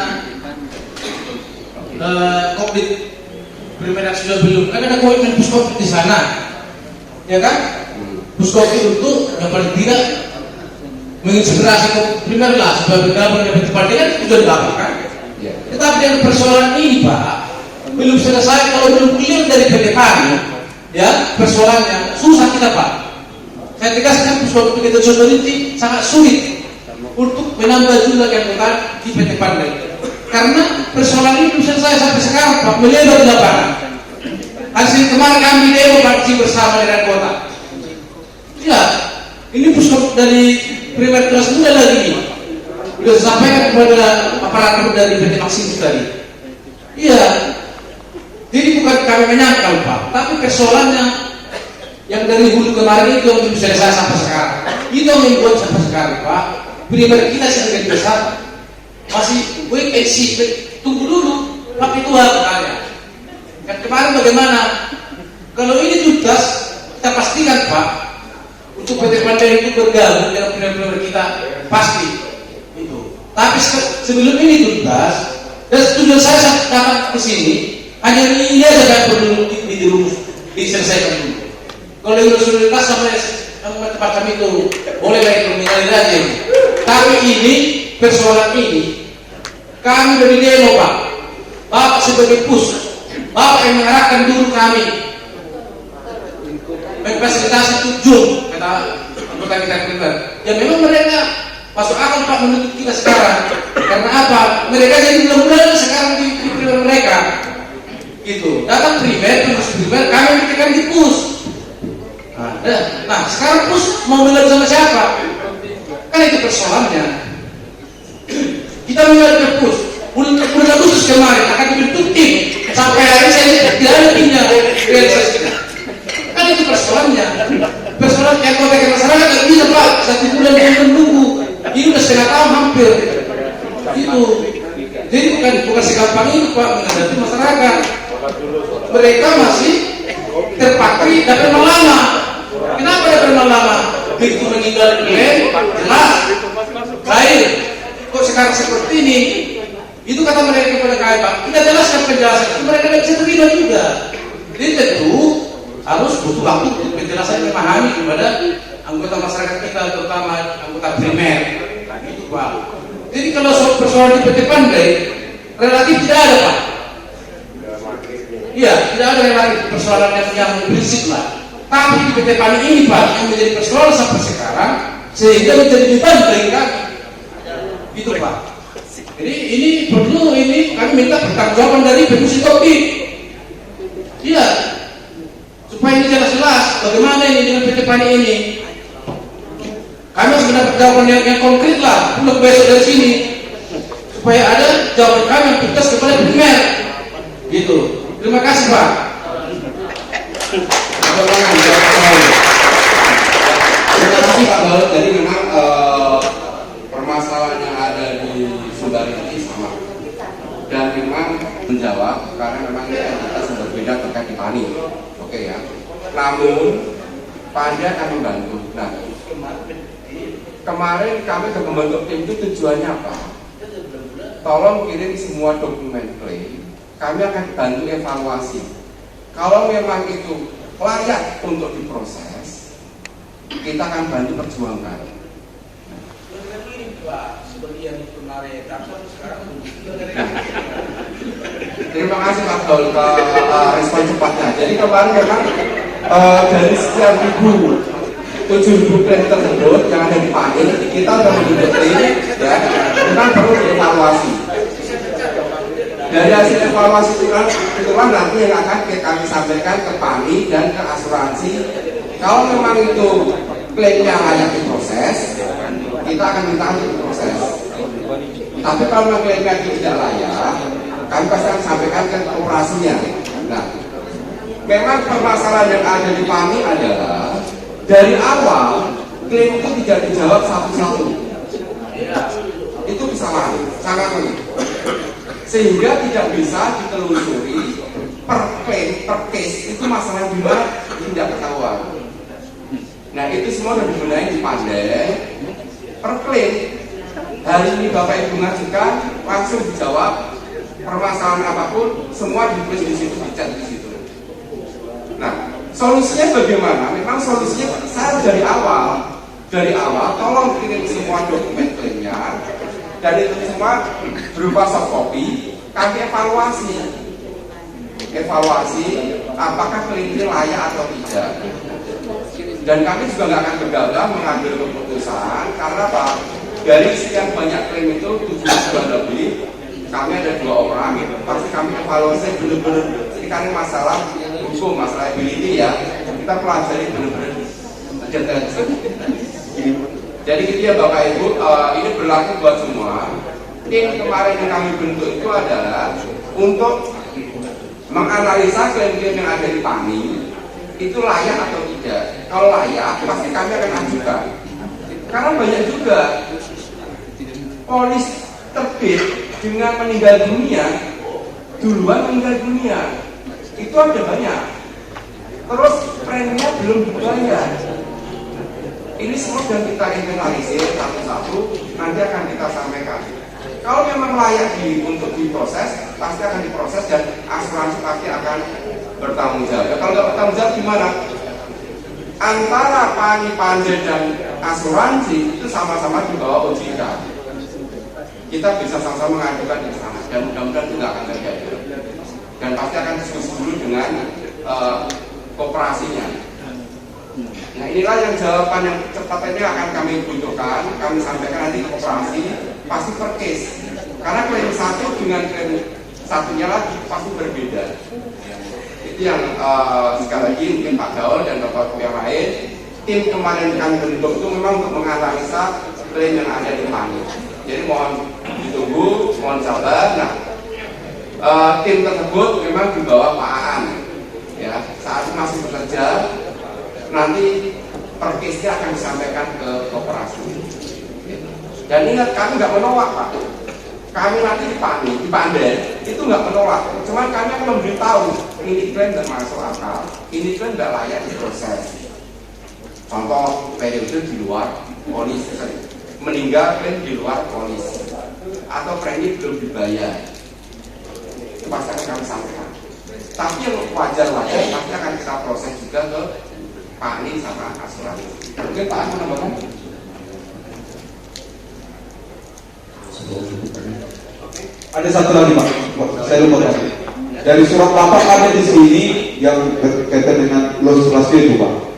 COVID bermenak sudah belum? Kan ada komitmen puskopit di sana, ya kan? Puskopit untuk yang paling tidak menginspirasi ke primer lah supaya bergabung dengan PT Pandai kan sudah dilakukan. Tetapi yang persoalan ini Pak belum selesai kalau belum clear dari PT Pandai, ya persoalannya susah kita Pak. Saya tegaskan suatu kegiatan sosiality sangat sulit untuk menambah jumlah anggota di PT Pandai karena persoalan ini belum selesai sampai sekarang Pak, melebar di lapangan. Hasil kemarin kami demo partisi bersama dengan kota. Ya, ini puskop dari primer kelas muda lagi nih. Sudah sampaikan kepada aparatur dari PT Maximus tadi. Iya, jadi bukan kami menyangkal Pak, tapi persoalannya yang dari hulu kemarin itu yang belum selesai sampai sekarang. Itu yang membuat sampai sekarang Pak. Primer kita sedang besar masih wait and see, tunggu dulu, tapi itu hal katanya. Dan kemarin bagaimana? Kalau ini tuntas, kita pastikan Pak, untuk PT Pandai itu bergabung dengan primer kita pasti itu. Tapi sebelum ini tuntas, dan tujuan saya datang ke sini hanya ini aja yang perlu diselesaikan dulu. Kalau yang tuntas sampai tempat kami itu boleh lagi mengalir aja. Tapi ini persoalan ini Kami dari demo, Pak. Bapak sebagai pus, Bapak yang mengarahkan dulu kami memfasilitasi tujuan kata anggota kita kemarin. Ya memang mereka masuk akal Pak menuntut kita sekarang. Karena apa? Mereka jadi belum berani sekarang di primer mereka. Gitu. Datang primer, kami memberikan di pus. Nah, sekarang pus mau belajar sama siapa? Kan itu persoalannya. Kita mengajar pus. Bulan Agustus kemarin akan dibentuk tim. Sampai hari ini saya tidak ada timnya realisasi. Kan itu persoalannya. Persoalan yang kota masyarakat tidak bisa Pak. 1 bulan menunggu. Ini sudah setengah tahun hampir. Itu. Jadi bukan segampang itu Pak menghadapi masyarakat. Mereka masih terpatri dan memang lama. Kenapa dia memang lama? Begitu meninggal jelas. Baik. Kok sekarang seperti ini? Itu kata mereka kepada kami Pak. Kita jelaskan penjelasan itu mereka tidak bisa terima juga. Jadi tentu harus butuh waktu untuk penjelasan memahami kepada anggota masyarakat kita, terutama anggota primer. Itu Pak. Jadi kalau soal persoalan di PT Pandai relatif tidak ada Pak. Iya, tidak ada relatif persoalan yang prinsip lah. Tapi di PT Pandai ini Pak yang menjadi persoalan sampai sekarang sehingga menjadi beban bagi kami. Itu Pak. Jadi ini perlu kami minta pertanggungjawaban dari Pemusi Kopi. Iya, supaya ini jelas-jelas bagaimana ini dengan PT Pani ini. Kami harus mendapat jawaban yang konkret lah, belum besok dari sini, supaya ada jawaban kami yang tuntas kepada primer. Gitu. Terima kasih Pak. Terima kasih Pak Gaul. Jadi memang permasalahan yang ada di Sumbar ini sama dan memang menjawab karena memang identitas yang berbeda terkait di Pani. Oke ya. Namun Panja akan membantu. Nah, kemarin kami ke membentuk tim itu tujuannya apa? Tolong kirim semua dokumen klaim. Kami akan bantu evaluasi. Kalau memang itu layak untuk diproses, kita akan bantu perjuangkan. Terima kasih Pak Gaul respon cepatnya. Jadi kemarin memang dari sekian 7.000 klaim tersebut yang ada di Pani, kita sudah membentuk tim ya, kita perlu dievaluasi. Dari hasil evaluasi itulah nanti yang akan kami sampaikan ke Pani dan ke asuransi. Kalau memang itu klaimnya layak diproses, kita akan minta untuk diproses. Tapi kalau memang klaimnya tidak layak, kami pasti akan sampaikan ke operasinya. Nah, memang permasalahan yang ada di Pani adalah dari awal klaim itu tidak dijawab satu-satu. Itu kesalahan, sangat unik. Sehingga tidak bisa ditelusuri per klaim, per case itu masalah di mana tidak ketahuan. Nah itu semua sudah dibenahi di Pandai per klaim. Hari ini Bapak Ibu ngajukan langsung dijawab, permasalahan apapun semua ditulis di situ, dicat di situ. Nah solusinya bagaimana? Memang solusinya saya dari awal tolong kirim semua dokumen klaimnya. Dan itu semua berupa soft copy, kami evaluasi apakah klaim ini layak atau tidak. Dan kami juga nggak akan bergabah mengambil keputusan karena Pak, dari sekian banyak klaim itu 7 bulan lebih, kami ada 2 orang, pasti kami evaluasi benar-benar ini karena masalah hukum, masalah liability ya, kita pelajari benar-benar detail. Jadi gitu ya Bapak Ibu, ini berlaku buat semua. Tim kemarin yang kami bentuk itu adalah untuk menganalisa klaim-klaim yang ada di Pani itu layak atau tidak. Kalau layak, pasti kami akan ajukan. Karena banyak juga polis terbit dengan meninggal dunia, duluan meninggal dunia. Itu ada banyak. Terus preminya belum dibayar. Ini semua sudah kita internalisir satu-satu, nanti akan kita sampaikan. Kalau memang layak untuk diproses, pasti akan diproses dan asuransi pasti akan bertanggung jawab. Kalau nggak bertanggung jawab gimana? Antara Pani, Panja dan asuransi itu sama-sama di bawah OJK. kita bisa sama-sama mengajukan ke sana dan mudah-mudahan itu nggak akan terjadi dan pasti akan diskusi dulu dengan kooperasinya. Nah inilah yang jawaban yang cepat ini akan kami butuhkan, kami sampaikan nanti ke kooperasi pasti per case karena klaim satu dengan klaim satunya lagi pasti berbeda. Itu yang sekali lagi mungkin Pak Daul dan Bapak yang lain tim kemarin kami bentuk itu memang untuk menganalisa klaim yang ada di PANI. Jadi mohon ditunggu, mohon sabar. Nah, tim tersebut memang di bawah Pak Aan. Ya, saat ini masih bekerja. Nanti per case-nya akan disampaikan ke kooperasi. Dan ingat kami nggak menolak Pak. Kami nanti di PANI, di Pandan itu nggak menolak. Cuman kami akan memberitahu ini klaim tidak masuk akal, ini klaim tidak layak diproses. Contoh periode di luar polis, meninggal klaim di luar polis, atau premi belum dibayar, itu pasti akan kami sampaikan. Tapi yang wajar-wajar pasti akan kita proses juga ke PANI sama asuransi. Mungkin Pak Anu menambahkan. Ada satu lagi Pak, saya lupa tadi. Dari surat Bapak ada di sini yang berkaitan dengan legislasi itu Pak.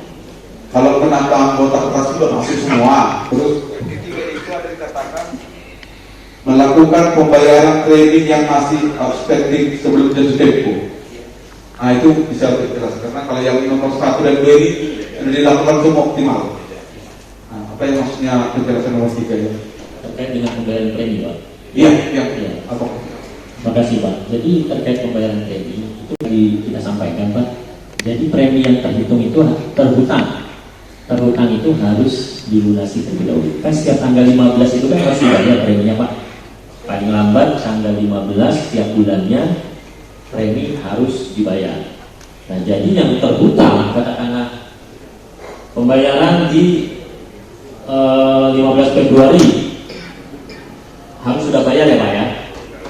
Kalau penambah anggota kelas sudah masuk semua, terus ketiga itu ada dikatakan melakukan pembayaran kredit yang masih outstanding sebelum jatuh tempo. Nah itu bisa dijelaskan karena kalau yang nomor 1 dan 2 ini sudah dilakukan semua optimal. Nah, apa yang maksudnya penjelasan nomor 3 ya? Terkait dengan pembayaran premi Pak. Iya. Apa? Terima kasih Pak. Jadi terkait pembayaran premi itu tadi kita sampaikan Pak. Jadi premi yang terhitung itu terhutang itu harus dilunasi terlebih dahulu. Kan setiap tanggal 15 itu kan harus dibayar preminya Pak. Paling lambat tanggal 15 setiap bulannya premi harus dibayar. Nah jadi yang terhutang katakanlah pembayaran di 15 Februari harus sudah bayar ya Pak ya.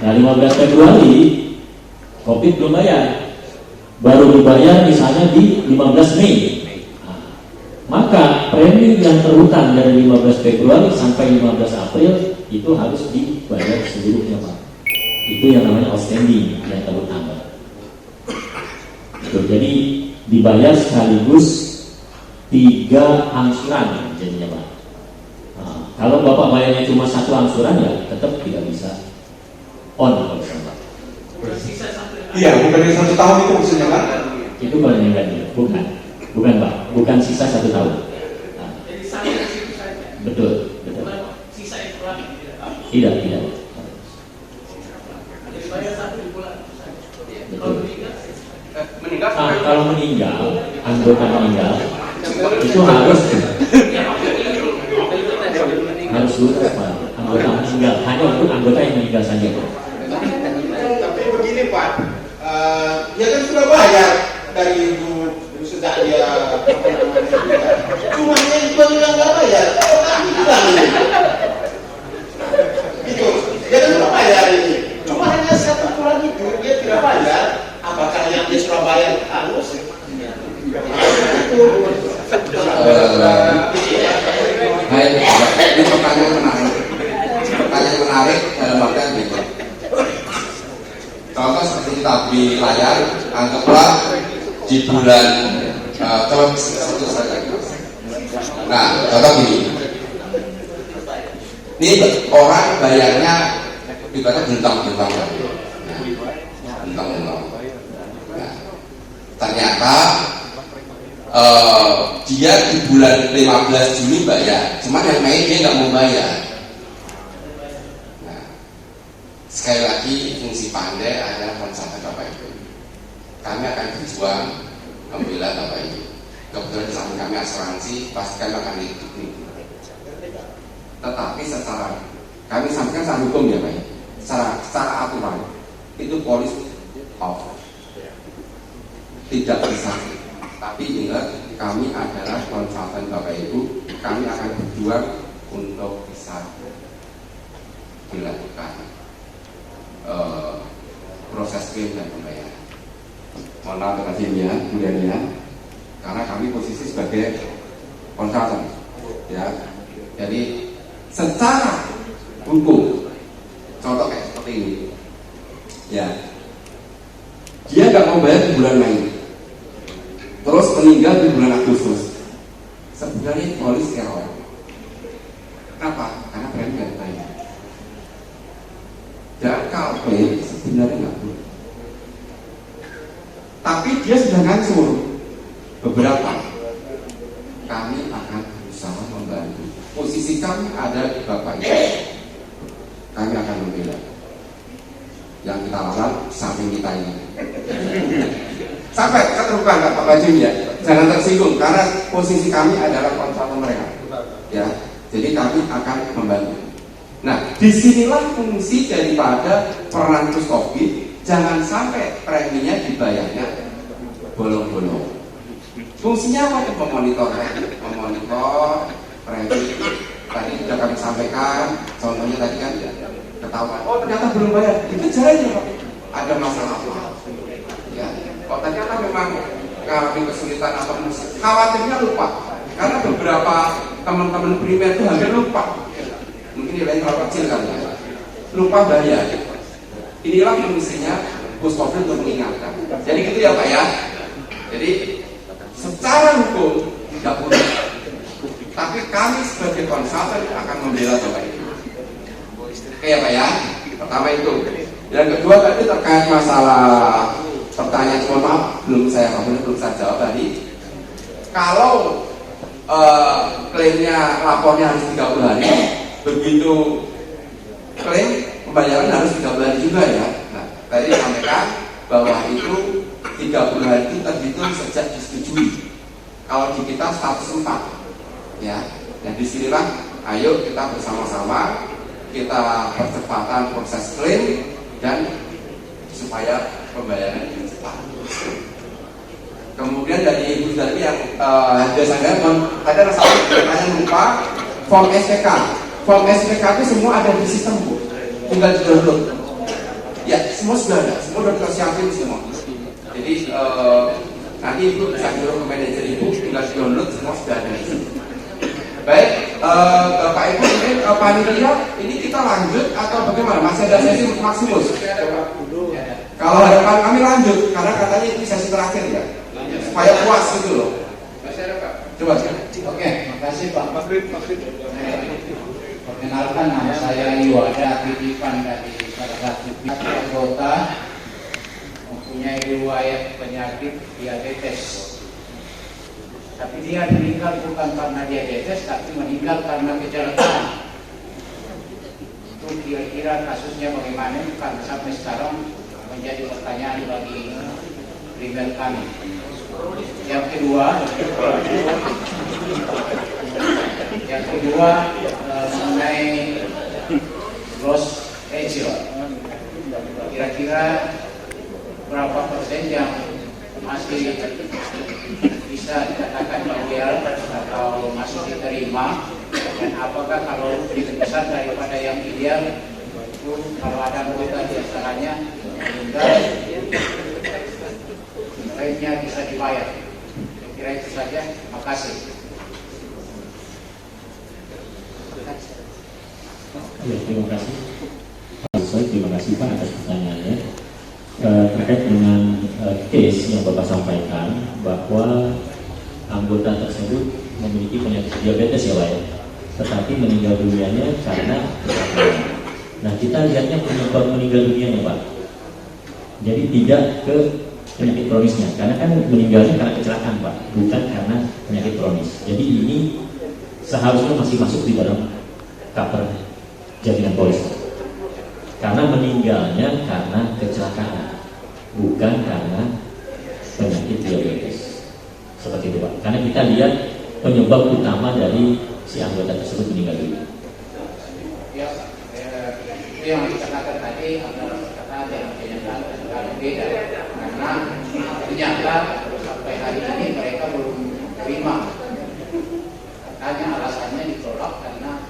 Nah 15 Februari COVID belum bayar, baru dibayar misalnya di 15 Mei. Nah, maka premi yang terhutang dari 15 Februari sampai 15 April itu harus dibayar seluruhnya Pak. Itu yang namanya outstanding yang terhutang Pak. Jadi dibayar sekaligus 3 angsuran jadinya Pak. Nah, kalau Bapak bayarnya cuma 1 angsuran ya tetap tidak bisa on kalau Pak. Iya, bukan yang 1 tahun itu maksudnya kan? Itu kalau yang ganti, bukan Pak, bukan sisa 1 tahun. Nah, Jadi sampai situ saja. betul. Sisa itu lagi Tidak. Jadi bayar 1 bulan. Betul. Meninggal Kalau meninggal, anggota meninggal itu harus lunas Pak. Anggota meninggal hanya untuk anggota yang meninggal saja Pak. Tapi begini Pak, ya kan sudah bayar dari ibu sejak dia cuma yang bilang nggak bayar, kami bilang ini, gitu. Dia kan sudah bayar ini, cuma hanya 1 bulan itu dia tidak bayar. Apakah yang di Surabaya harus? Baik, ini pertanyaan menarik dalam artian gitu. Contoh seperti kita di layar, anggaplah di bulan coba satu saja. Nah, contoh gini, ini orang bayarnya ibaratnya bentang-bentang. Ternyata dia di bulan 15 Juli bayar, cuma yang Mei dia nggak mau bayar. Nah, sekali lagi fungsi pandai adalah konsultan Bapak Ibu. Kami akan berjuang membela Bapak Ibu. Kebetulan di samping kami asuransi, pasti kami akan hidup nih. Tetapi secara kami sampaikan secara hukum ya Pak, secara aturan itu polis off. Tidak bisa, tapi ingat kami adalah konsultan Bapak Ibu, kami akan berjuang untuk bisa dilakukan proses klaim dan pembayaran. Mohon maaf terima kasih ya, kemudiannya karena kami posisi sebagai konsultan, ya. Jadi secara hukum contoh kayak seperti ini. Ya, dia nggak mau bayar di bulan Mei, terus meninggal di bulan Agustus. Sebenarnya polis error. Kenapa? Karena premi nggak dibayar. Dan kalau klaim sebenarnya nggak boleh. Tapi dia sudah ngancur beberapa. Kami akan berusaha membantu. Posisi kami ada di Bapak Ibu. Kami akan membela. Yang kita lawan samping kita ini. Sampai keterukan Pak bajunya. Jangan tersinggung karena posisi kami adalah kontra mereka. Ya, jadi kami akan membantu. Nah, disinilah fungsi daripada peran Puskopit. Jangan sampai preminya dibayarnya bolong-bolong. Fungsinya apa? Memonitor premi. Tadi sudah kami sampaikan, contohnya tadi kan ketahuan. Oh ternyata belum bayar. Itu caranya Pak. Ada masalah apa? Ya. Oh ternyata memang mengalami kesulitan atau khawatirnya lupa. Karena beberapa teman-teman primer itu hampir lupa. Mungkin nilainya terlalu kecil kan ya. Lupa bayar. Inilah fungsinya Puskopit untuk mengingatkan. Jadi gitu ya Pak ya. Jadi secara hukum tidak boleh. Tapi kami sebagai konsultan akan membela Bapak Ibu. Oke ya Pak ya. Pertama itu. Yang kedua tadi terkait masalah pertanyaan, mohon maaf belum saya jawab tadi. Kalau klaimnya lapornya harus 30 hari, begitu klaim pembayaran harus 30 hari juga ya. Nah, tadi disampaikan bahwa itu 30 hari itu terhitung sejak disetujui. Kalau di kita status 4 ya. Dan disinilah ayo kita bersama-sama kita percepatan proses klaim dan supaya pembayaran ini cepat. Kemudian dari Ibu Sudari yang biasanya ada rasa pertanyaan lupa form SPK. Form SPK itu semua ada di sistem Bu, tinggal di download. Ya semua sudah ada, semua sudah kita siapin semua. Jadi nanti Ibu bisa nyuruh ke manajer Ibu, tinggal di download semua sudah ada. Baik, Bapak Ibu mungkin panitia ini kita lanjut atau bagaimana? Masih ada sesi Maximus? Kalau harapan kami lanjut, karena katanya ini sesi terakhir ya, supaya puas gitu loh. Masih ada Pak? Coba. Oke, makasih Pak. Perkenalkan nama saya Iwada titipan dari salah satu anggota mempunyai riwayat penyakit diabetes. Tapi dia meninggal bukan karena diabetes, tapi meninggal karena kecelakaan. Itu kira-kira kasusnya bagaimana? Karena sampai sekarang menjadi pertanyaan bagi primer kami. Yang kedua mengenai loss ratio. Kira-kira berapa persen yang masih bisa dikatakan ideal atau masih diterima, dan apakah kalau lebih besar daripada yang ideal itu kalau ada anggota di asalnya meninggal lainnya bisa dibayar. Kira itu saja. Makasih. Ya, terima kasih. Terima kasih Pak atas pertanyaannya. Terkait dengan case yang Bapak sampaikan bahwa anggota tersebut memiliki penyakit diabetes ya Pak ya, tetapi meninggal dunianya karena kecelakaan. Nah kita lihatnya penyebab meninggal dunianya Pak, jadi tidak ke penyakit kronisnya, karena kan meninggalnya karena kecelakaan Pak, bukan karena penyakit kronis. Jadi ini seharusnya masih masuk di dalam cover jaminan polis, karena meninggalnya karena kecelakaan, bukan karena penyakit diabetes. Seperti itu Pak, karena kita lihat penyebab utama dari si anggota tersebut meninggal dunia. Ya, itu yang dikatakan tadi adalah kata yang beda, karena ternyata sampai hari ini mereka belum terima. Katanya alasannya ditolak karena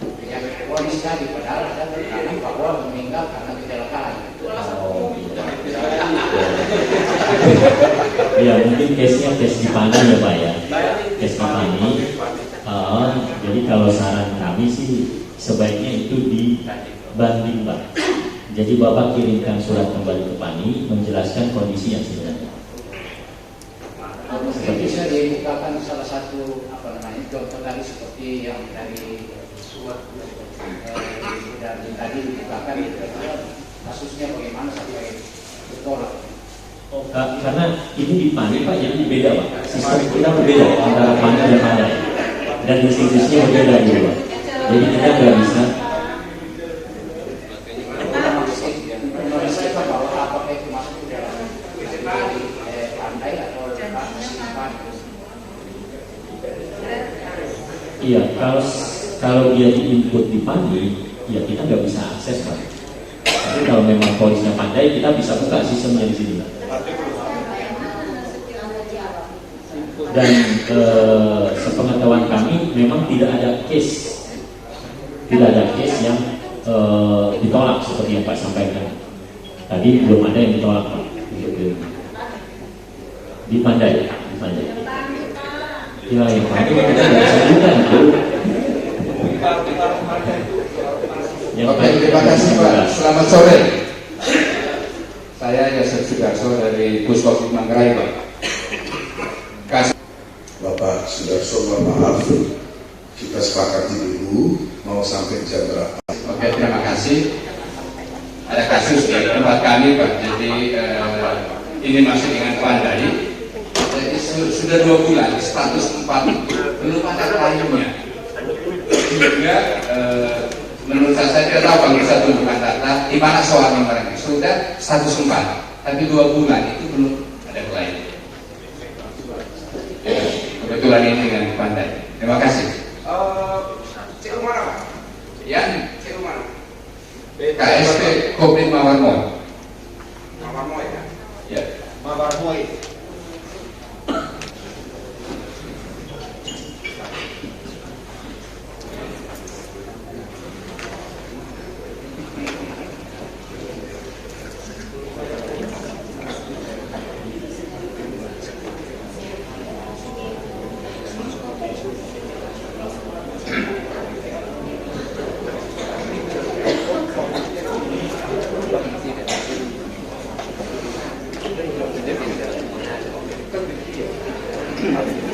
penyakit kronis tadi, padahal ada berkali bahwa meninggal karena kecelakaan. Ya mungkin case-nya case Dipani ya Pak ya, case Dipani. Jadi kalau saran kami sih sebaiknya itu banding Pak. Jadi Bapak kirimkan surat kembali ke PANI menjelaskan kondisi yang sebenarnya. Mungkin bisa dibukakan salah satu contoh tadi seperti yang dari surat dan tadi dibukakan kasusnya bagaimana sampai ditolak. Oh, karena ini di PANI Pak, jadi beda Pak. Sistem kita berbeda antara PANI dan Pandai, dan institusinya berbeda juga Pak. Jadi kita nggak bisa. Iya, kalau dia diinput di PANI, ya kita nggak bisa akses Pak. Tapi kalau memang polisnya Pandai, kita bisa buka sistemnya di sini Pak. Dan sepengetahuan kami memang tidak ada case yang ditolak seperti yang Pak sampaikan tadi. Belum ada yang ditolak Pak di Pandai. Ya, yang tadi kita nggak bisa buka itu. Oke, terima kasih Pak. Selamat sore. Saya Yasir Sudarso dari Puskop Manggarai Pak. Bapak Sudarso, mohon maaf, kita sepakati dulu mau sampai jam berapa. Oke, terima kasih. Ada kasus di tempat kami Pak, jadi ini masih dengan Pandai. Jadi sudah 2 bulan, status 4 belum ada kliennya. Juga menurut saya tidak tahu kalau bisa tunjukkan data di mana soalnya mereka sudah status 4, tapi 2 bulan itu belum ada klien. Kebetulan ini dengan Pandai. Terima kasih. Cek mana Pak? Ya, Cek mana? KSP Kopling Mawarmoy. Mawarmoy ya? Ya. Mawarmoy.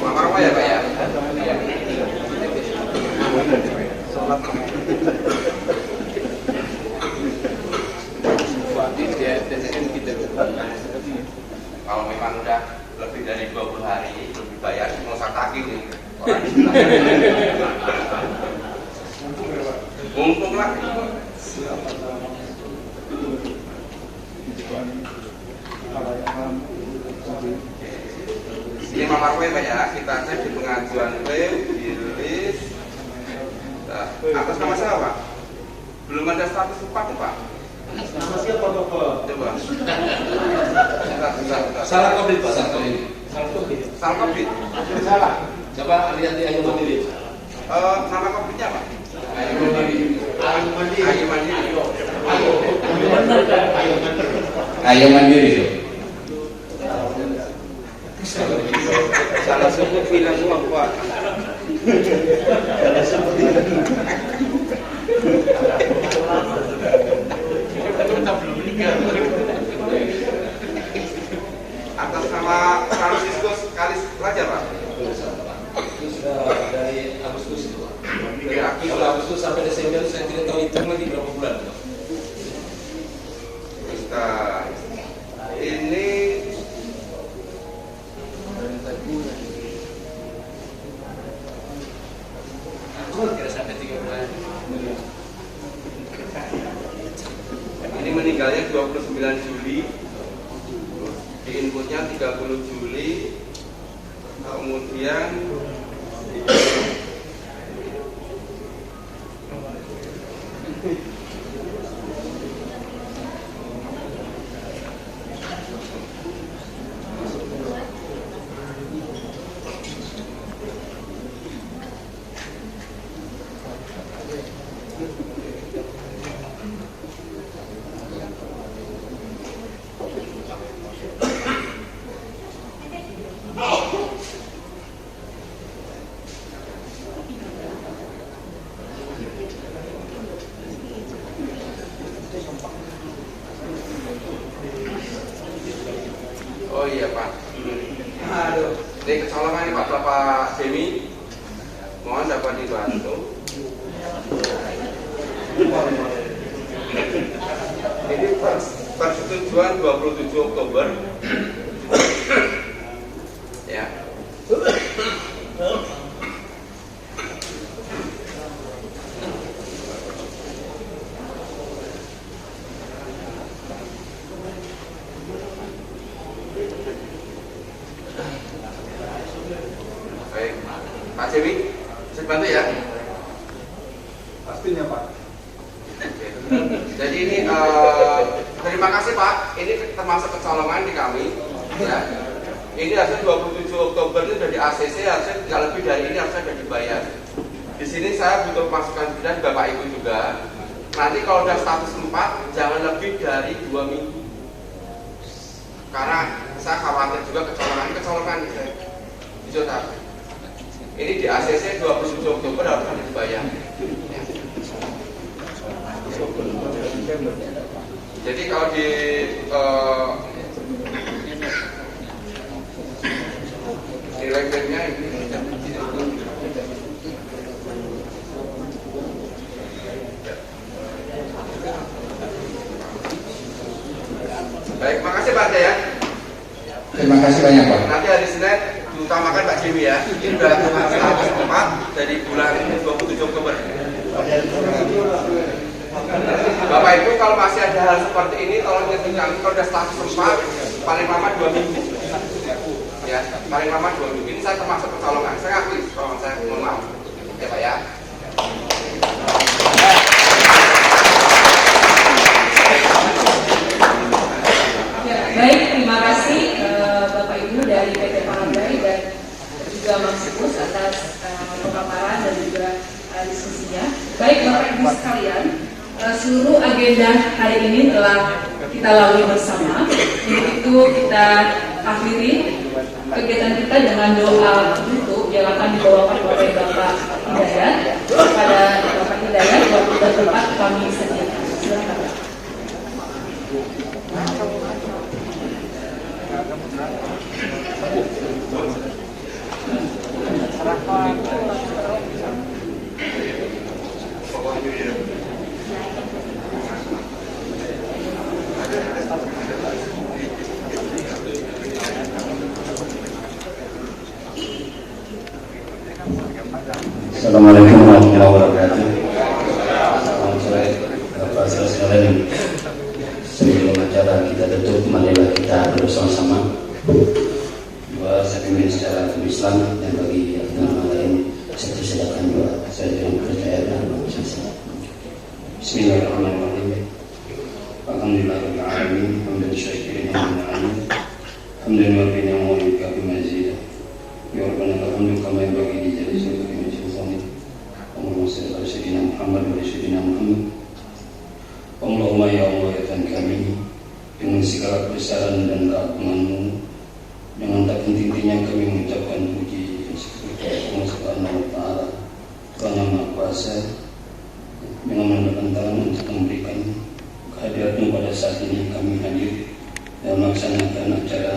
Mawarmoy ya Pak ya? Kalau memang udah lebih dari 20 hari belum dibayar, mau sakit nih. Mumpung lah. Ini Mawarmoy Pak ya, kita cek di pengajuan klaim, dirilis. Nah, atas nama siapa Pak? Belum ada status 4 Pak. Nama siapa Bapak? Coba. Salah COVID Pak, satu ini. salah COVID. Salah. Coba lihat di Ayu Mandiri. Nama COVID-nya Pak? Ayu Mandiri. Ayu Mandiri. Ayu Mandiri. Ayu Mandiri itu. Salah sebut bilang semua Pak. Salah sebut. Atas nama Franciscus Kalis Raja Pak? Itu sudah dari Agustus itu Pak. Dari Agustus sampai Desember saya tidak tahu hitung lagi berapa bulan Pak. Kita ini Kira sampai 3 bulan. ini meninggalnya 29 Juli, di inputnya 30 Juli, kemudian iya Pak. Aduh, ini kecolongan ini Pak Bapak Demi, mohon dapat dibantu. Ini persetujuan 27 Oktober ya. Baik, Pak Dewi, bisa bantu ya? Pastinya Pak. Jadi ini terima kasih Pak. Ini termasuk kecolongan di kami. Ya. Ini harusnya 27 Oktober itu sudah di ACC, harusnya tidak lebih dari ini harusnya sudah dibayar. Di sini saya butuh masukan dari Bapak Ibu juga. Nanti kalau sudah status 4 jangan lebih dari 2 minggu. Karena saya khawatir juga kecolongan ini di ACC 27 Oktober harusnya dibayar. Ya. Jadi kalau di nilai klaimnya ini baik, makasih Pak ya. Terima kasih banyak Pak. Nanti hari Senin diutamakan Pak Jimmy ya. Ini sudah status 4 dari bulan 27 Oktober. Bapak Ibu kalau masih ada hal seperti ini tolong nyetikan. Kalau sudah status 4 paling lama 2 minggu. Ya, paling lama 2 minggu. Ini saya termasuk kecolongan. Saya akui kalau saya mohon maaf. Ya Pak ya. Baik, terima kasih Bapak Ibu dari PT Palagai dan juga Mas Gus atas pemaparan dan juga diskusinya. Baik Bapak Ibu sekalian, seluruh agenda hari ini telah kita lalui bersama. Untuk itu kita akhiri kegiatan kita dengan doa tutup yang akan dibawakan oleh Bapak Hidayat. Kepada Bapak Hidayat, waktu dan tempat kami sediakan. Silakan. Assalamualaikum warahmatullahi wabarakatuh. Selamat sore Bapak sekalian. Sebelum acara kita tutup, marilah kita bersama-sama doa saya pimpin secara Islam dan bagi agama lain serta sedangkan doa saya yang percaya dan bersama. Bismillahirrahmanirrahim. Alhamdulillahirabbil alamin, hamdan syakirin wa alamin. Hamdan wa bina wa yukafi mazida. Ya Rabbana alhamdu kama yanbaghi li jalali wajhika min sultanik. Allahumma shalli ala sayyidina Muhammad wa ala sayyidina Muhammad. Allahumma ya Allah ya Tuhan kami, dengan segala kebesaran dan keagungan-Mu, dengan tak henti-hentinya kami mengucapkan puji kepada Allah Subhanahu wa taala, Tuhan yang Maha Kuasa, dengan menundukkan tangan untuk memberikan kehadiran pada saat ini kami hadir dan melaksanakan acara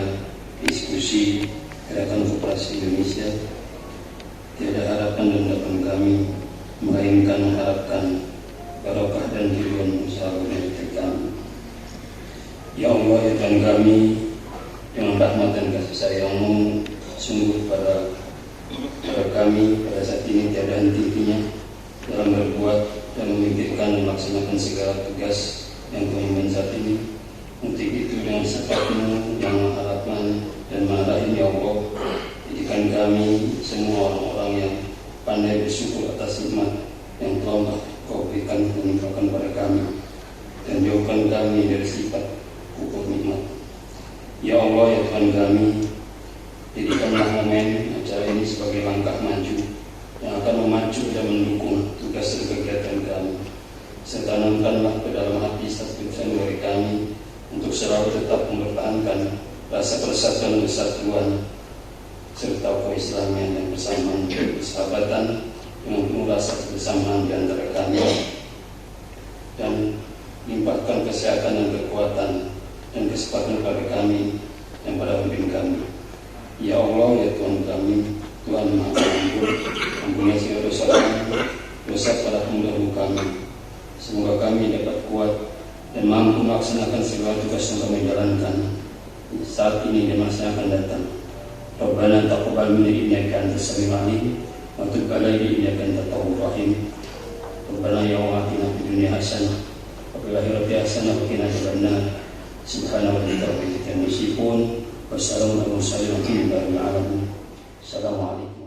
diskusi Gerakan Koperasi Indonesia. Tiada harapan dan harapan kami melainkan mengharapkan barokah dan ridwan usaha dari kami. Ya Allah ya Tuhan kami, dengan rahmat dan kasih sayang-Mu sungguh pada kami pada saat ini tiada henti-hentinya dalam berbuat dan memikirkan dan melaksanakan segala tugas yang kami saat ini. Untuk itu dengan sifatmu yang maha rahman dan maha rahim ya Allah, jadikan kami semua orang-orang yang pandai bersyukur atas nikmat yang telah Kau berikan dan limpahkan pada kami, dan jauhkan kami dari sifat kufur nikmat. Ya Allah ya Tuhan kami, jadikanlah momen acara ini sebagai langkah maju yang akan memacu dan mendukung tugas dan kegiatan kami. Serta tanamkanlah ke dalam hati satu dari kami untuk selalu tetap mempertahankan rasa persatuan dan kesatuan serta keislaman dan persamaan persahabatan dengan penuh rasa kebersamaan di antara kami, dan limpahkan kesehatan dan kekuatan dan kesempatan pada kami yang pada pimpin kami. Ya Allah, ya Tuhan kami, Tuhan Maha Pengampun, ampuni segala dosa kami, dosa pada pendahulu kami. Semoga kami dapat kuat dan mampu melaksanakan segala tugas yang kami jalankan saat ini dan masa yang akan datang. Rabbana taqabbal minna innaka antas samiul alim wa tub alaina innaka antat tawwabur rahim. Rabbana ya atina fid dunya hasanah wa fil akhirati hasanah wa qina adzabannar. Subhana rabbika rabbil izzati amma yasifun wa salamun alal mursalin walhamdulillahi rabbil alamin. Assalamualaikum.